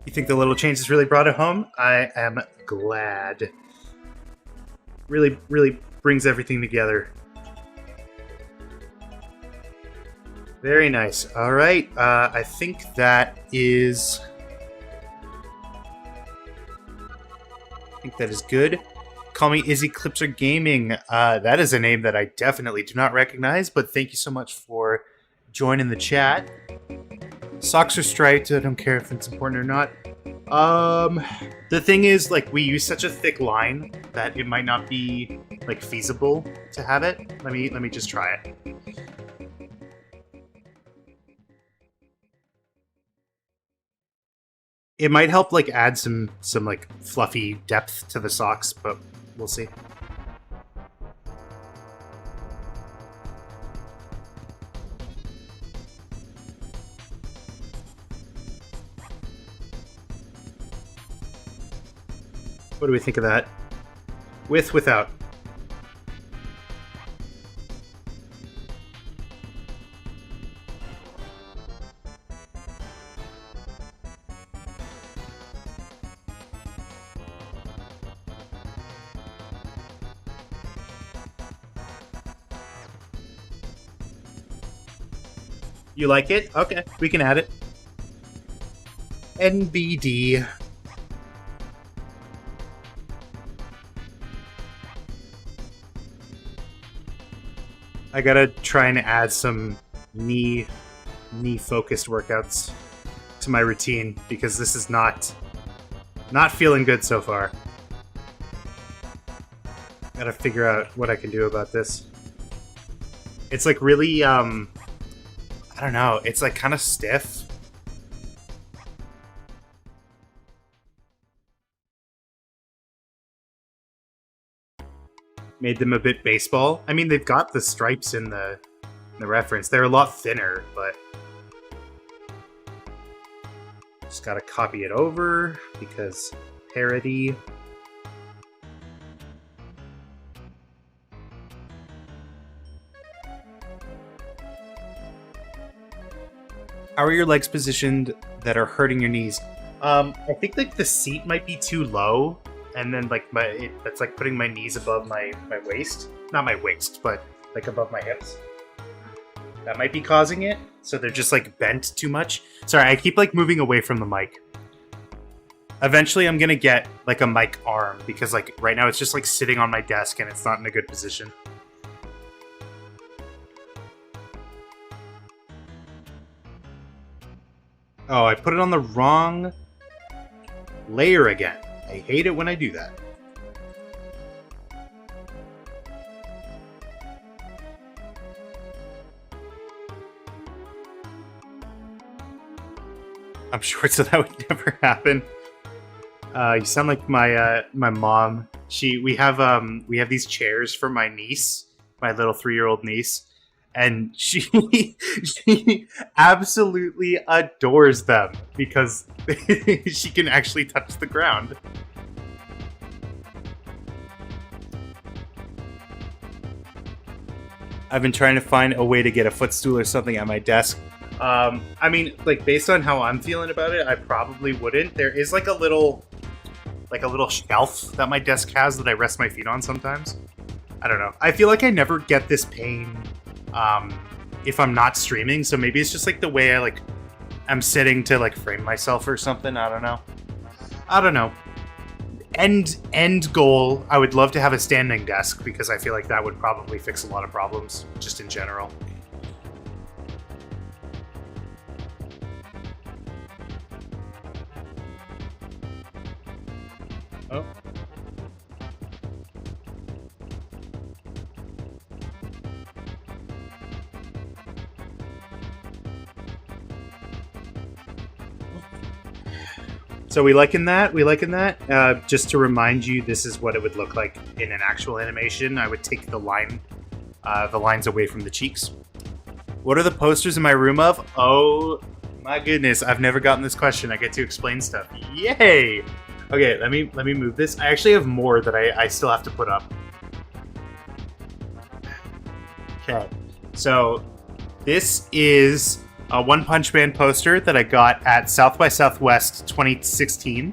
You think the little changes really brought it home? I am glad. Really brings everything together. Very nice. All right. I think that is... I think that is good. Call me Izzy Clipser Gaming. That is a name that I definitely do not recognize, but thank you so much for joining the chat. Socks are striped. I don't care if it's important or not. The thing is, like, we use such a thick line that it might not be like feasible to have it. Let me just try it. It might help like add some like fluffy depth to the socks, but we'll see. What do we think of that? With, without? You like it? Okay, we can add it. NBD. I gotta try and add some knee focused workouts to my routine because this is not feeling good so far. Gotta figure out what I can do about this. It's like really I don't know, it's like kind of stiff. Made them a bit baseball. I mean, they've got the stripes in the reference. They're a lot thinner, but just gotta copy it over because parody. How are your legs positioned that are hurting your knees? I think like the seat might be too low, and then like that's like putting my knees above my waist. Not my waist, but like above my hips. That might be causing it. So they're just like bent too much. Sorry, I keep like moving away from the mic. Eventually I'm gonna get like a mic arm because like right now it's just like sitting on my desk and it's not in a good position. Oh, I put it on the wrong layer again. I hate it when I do that. I'm sure so that would never happen. You sound like my mom. We have these chairs for my niece, my little 3-year-old niece, and she she absolutely adores them because she can actually touch the ground. I've been trying to find a way to get a footstool or something at my desk. I mean, like based on how I'm feeling about it, I probably wouldn't. There is like a little shelf that my desk has that I rest my feet on sometimes. I don't know. I feel like I never get this pain if I'm not streaming, so maybe it's just like the way I'm sitting to like frame myself or something. I don't know. End goal, I would love to have a standing desk because I feel like that would probably fix a lot of problems just in general. Oh. So we liking that? Just to remind you, this is what it would look like in an actual animation. I would take the lines away from the cheeks. What are the posters in my room of? Oh my goodness, I've never gotten this question. I get to explain stuff. Yay! Okay, let me move this. I actually have more that I still have to put up. Okay, so this is a One Punch Man poster that I got at South by Southwest 2016.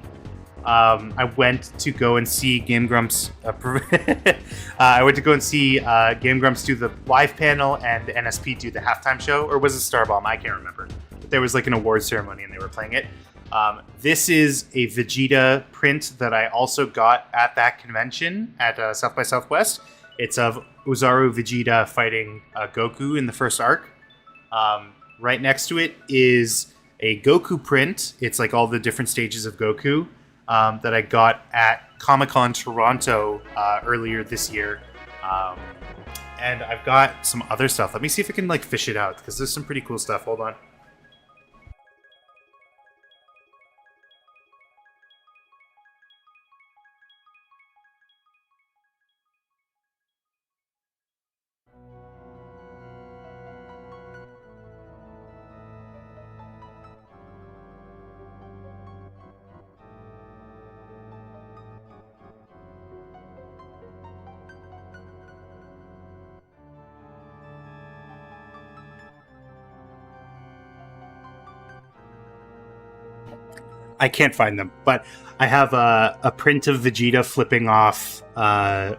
I went to go and see Game Grumps. I went to go and see Game Grumps do the live panel and NSP do the halftime show, or was it Starbomb? I can't remember. But there was like an award ceremony and they were playing it. This is a Vegeta print that I also got at that convention at South by Southwest. It's of Ozaru Vegeta fighting Goku in the first arc. Right next to it is a Goku print. It's like all the different stages of Goku that I got at Comic-Con Toronto earlier this year. And I've got some other stuff. Let me see if I can like fish it out because there's some pretty cool stuff. Hold on. I can't find them, but I have a print of Vegeta flipping off. I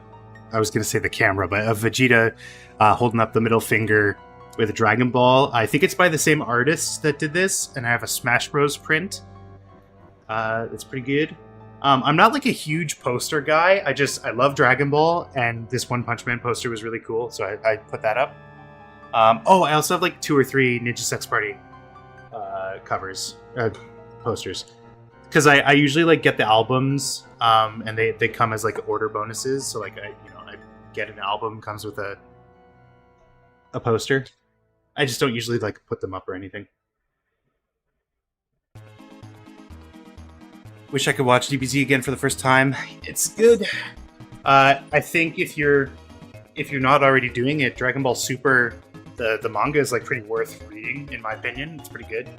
was going to say the camera, but of Vegeta holding up the middle finger with a Dragon Ball. I think it's by the same artist that did this, and I have a Smash Bros. Print. That's pretty good. I'm not like a huge poster guy. I love Dragon Ball, and this One Punch Man poster was really cool, so I put that up. I also have like 2 or 3 Ninja Sex Party posters. Because I usually like get the albums, and they come as like order bonuses. So like I get an album, comes with a poster. I just don't usually like put them up or anything. Wish I could watch DBZ again for the first time. It's good. I think if you're not already doing it, Dragon Ball Super, the manga is like pretty worth reading in my opinion. It's pretty good.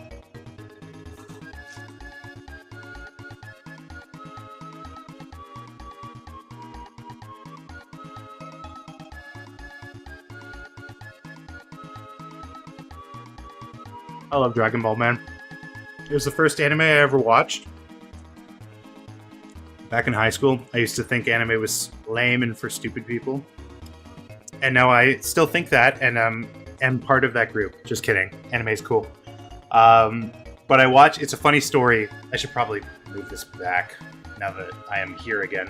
I love Dragon Ball, man. It was the first anime I ever watched. Back in high school, I used to think anime was lame and for stupid people. And now I still think that, and am part of that group. Just kidding. Anime's cool. But it's a funny story. I should probably move this back now that I am here again.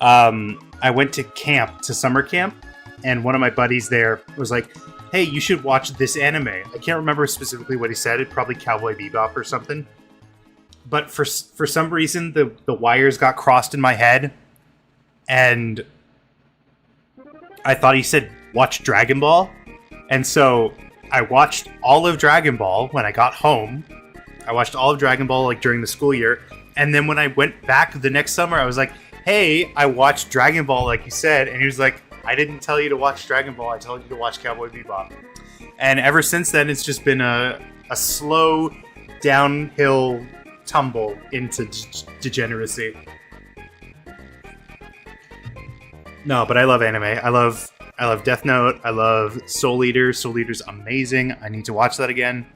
I went to summer camp, and one of my buddies there was like, hey, you should watch this anime. I can't remember specifically what he said. It probably Cowboy Bebop or something. But for some reason, the wires got crossed in my head, and I thought he said, watch Dragon Ball. And so I watched all of Dragon Ball when I got home, I watched all of Dragon Ball like during the school year, and then when I went back the next summer, I was like, "Hey, I watched Dragon Ball like you said," and he was like, "I didn't tell you to watch Dragon Ball. I told you to watch Cowboy Bebop." And ever since then, it's just been a slow downhill tumble into degeneracy. No, but I love anime. I love Death Note. I love Soul Eater. Soul Eater's amazing. I need to watch that again.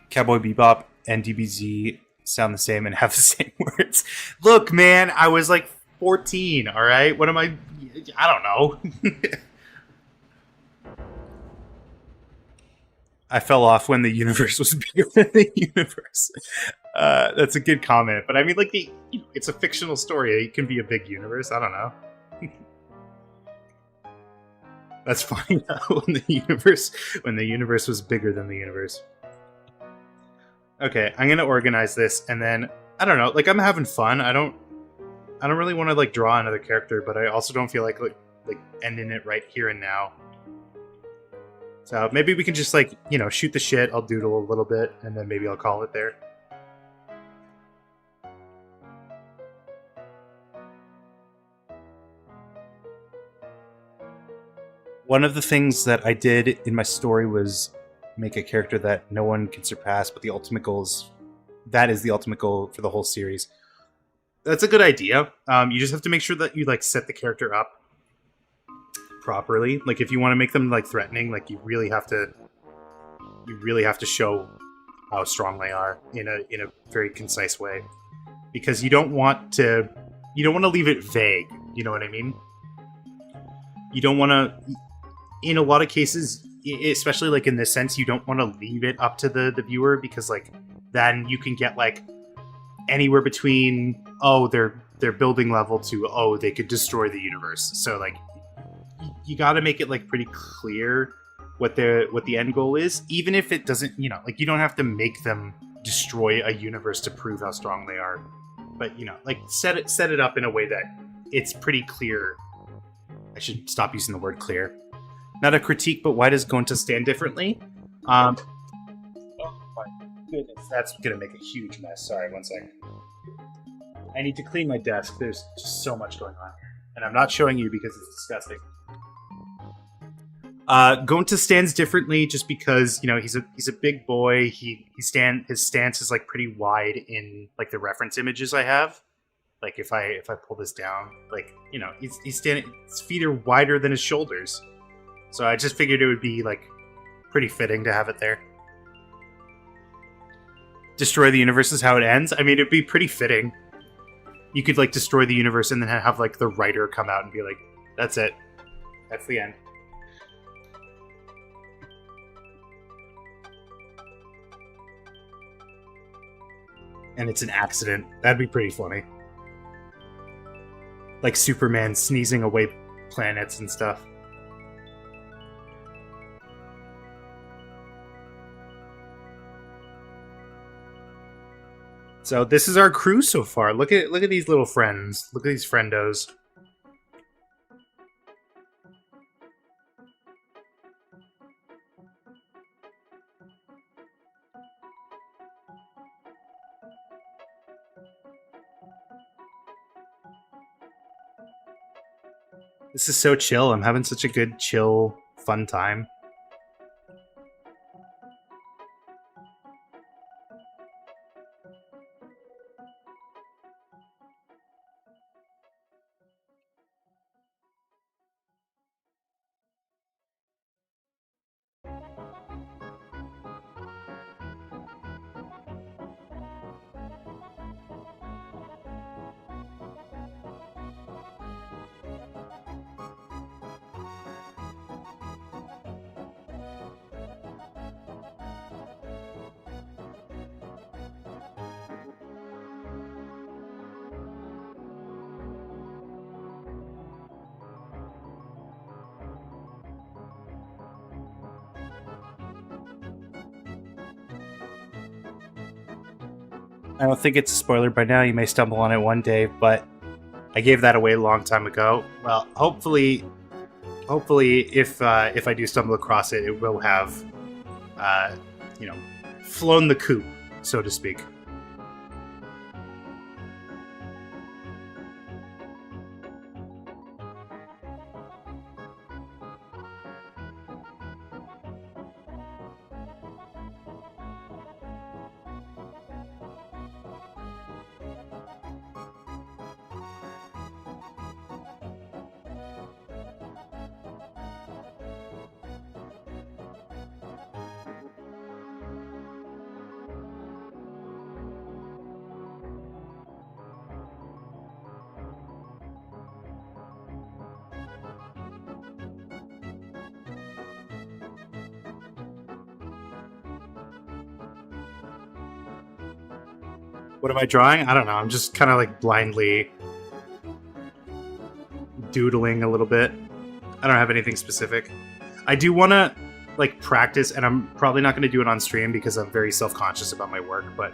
Cowboy Bebop and DBZ sound the same and have the same words. Look, man, I was like 14, all right? What am I don't know. I fell off when the universe was bigger than the universe. That's a good comment. But I mean, like, it's a fictional story. It can be a big universe. I don't know. That's fine. when the universe was bigger than the universe. Okay, I'm gonna organize this, and then I don't know. Like, I'm having fun. I don't really want to like draw another character, but I also don't feel like ending it right here and now. So maybe we can just like, shoot the shit. I'll doodle a little bit, and then maybe I'll call it there. One of the things that I did in my story was make a character that no one can surpass, but the ultimate goal is the ultimate goal for the whole series. That's a good idea. You just have to make sure that you like set the character up properly. Like, if you want to make them like threatening, like you really have to show how strong they are in a very concise way, because you don't want to leave it vague. You know what I mean? You don't want to. In a lot of cases, especially like in this sense, you don't want to leave it up to the viewer, because like then you can get like anywhere between their building level to they could destroy the universe. So like you got to make it like pretty clear what the end goal is, even if it doesn't, like you don't have to make them destroy a universe to prove how strong they are, but like set it up in a way that it's pretty clear. I should stop using the word clear. Not a critique, but why does Gonta stand differently? Oh my goodness, that's gonna make a huge mess. Sorry, one second. I need to clean my desk. There's just so much going on here, and I'm not showing you because it's disgusting. Gonta stands differently just because he's a big boy. His stance is like pretty wide in like the reference images I have. Like if I pull this down, like he's standing. His feet are wider than his shoulders. So I just figured it would be, like, pretty fitting to have it there. Destroy the universe is how it ends. I mean, it'd be pretty fitting. You could, like, destroy the universe and then have, like, the writer come out and be like, that's it. That's the end. And it's an accident. That'd be pretty funny. Like Superman sneezing away planets and stuff. So this is our crew so far. Look at these little friends. Look at these friendos. This is so chill. I'm having such a good, chill, fun time. I don't think it's a spoiler by now. You may stumble on it one day, but I gave that away a long time ago. Well, hopefully, if I do stumble across it, it will have, flown the coop, so to speak. What am I drawing? I don't know. I'm just kind of like blindly doodling a little bit. I don't have anything specific. I do want to like practice, and I'm probably not going to do it on stream because I'm very self-conscious about my work, but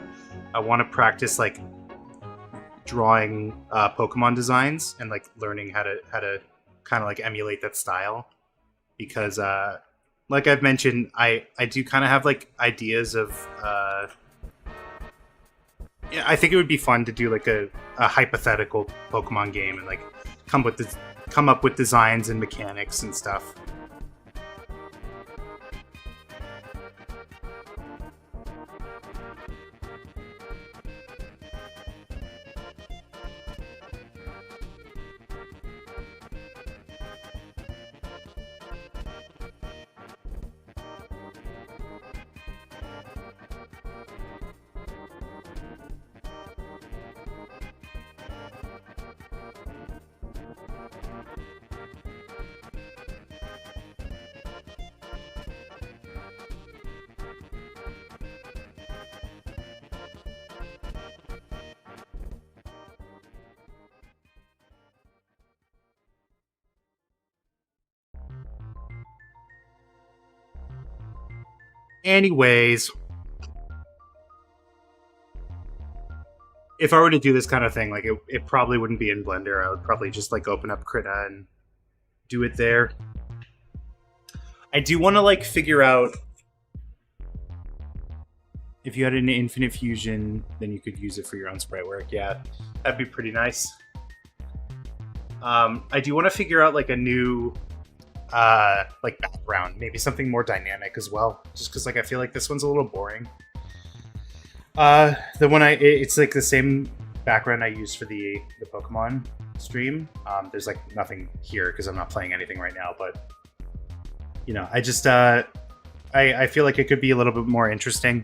I want to practice like drawing Pokemon designs and like learning how to kind of like emulate that style, because like I've mentioned, I do kind of have like ideas of yeah, I think it would be fun to do like a hypothetical Pokemon game and like come up with designs and mechanics and stuff. Anyways, if I were to do this kind of thing, like it probably wouldn't be in Blender. I would probably just like open up Krita and do it there. I do want to like figure out if you had an infinite fusion, then you could use it for your own sprite work. Yeah, that'd be pretty nice. I do want to figure out like a new like background, maybe something more dynamic as well, just because like I feel like this one's a little boring. The one it's like the same background I used for the Pokemon stream. There's like nothing here because I'm not playing anything right now, but you know, I just I feel like it could be a little bit more interesting.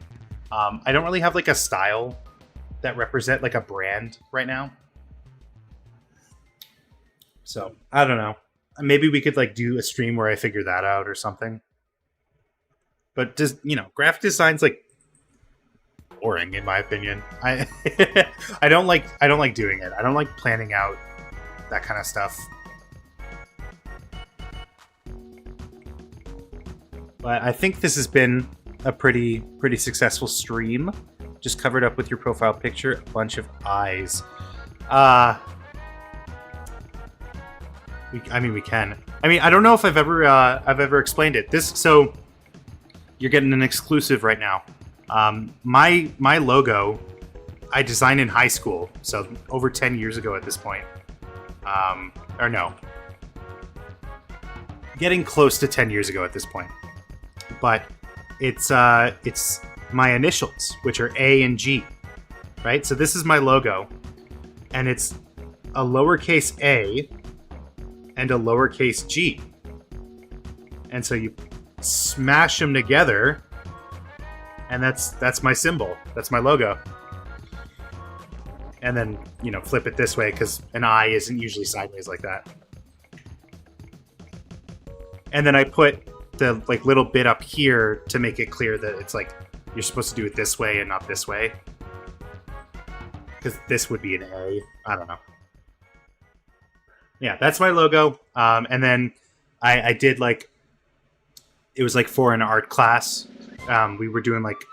I don't really have like a style that represent like a brand right now, so I don't know. Maybe we could like do a stream where I figure that out or something. But just, you know, graphic design's like boring in my opinion. I I don't like doing it. I don't like planning out that kind of stuff. But I think this has been a pretty successful stream. Just covered up with your profile picture, a bunch of eyes. I mean, we can. I mean, I don't know if I've ever explained it. So you're getting an exclusive right now. My logo, I designed in high school, so over 10 years ago at this point. Or no, getting close to 10 years ago at this point. But it's my initials, which are A and G, right? So this is my logo, and it's a lowercase a and a lowercase g. And so you smash them together, and that's my symbol. That's my logo. And then, you know, flip it this way because an I isn't usually sideways like that. And then I put the like little bit up here to make it clear that it's like you're supposed to do it this way and not this way. Because this would be an A. I don't know. Yeah, that's my logo. And then I did like, it was like for an art class. We were doing like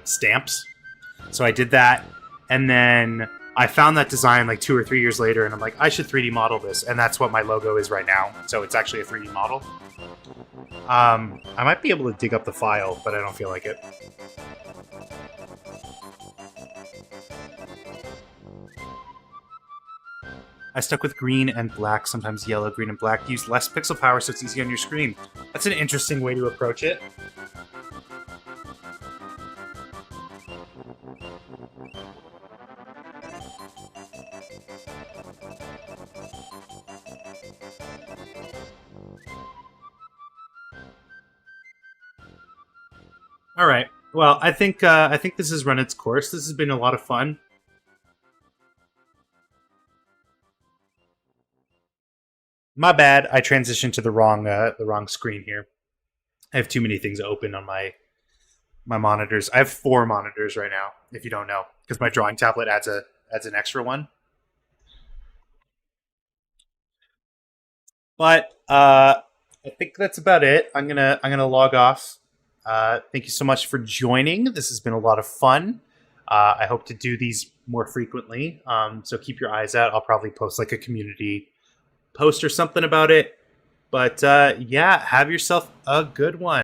stamps. So I did that. And then I found that design like 2 or 3 years later, and I'm like, I should 3D model this. And that's what my logo is right now. So it's actually a 3D model. I might be able to dig up the file, but I don't feel like it. I stuck with green and black, sometimes yellow, green, and black. Use less pixel power so it's easy on your screen. That's an interesting way to approach it. All right. Well, I think this has run its course. This has been a lot of fun. My bad. I transitioned to the wrong screen here. I have too many things open on my monitors. I have 4 monitors right now. If you don't know, because my drawing tablet adds an extra one. But I think that's about it. I'm gonna log off. Thank you so much for joining. This has been a lot of fun. I hope to do these more frequently. So keep your eyes out. I'll probably post like a community post or something about it. But yeah, have yourself a good one.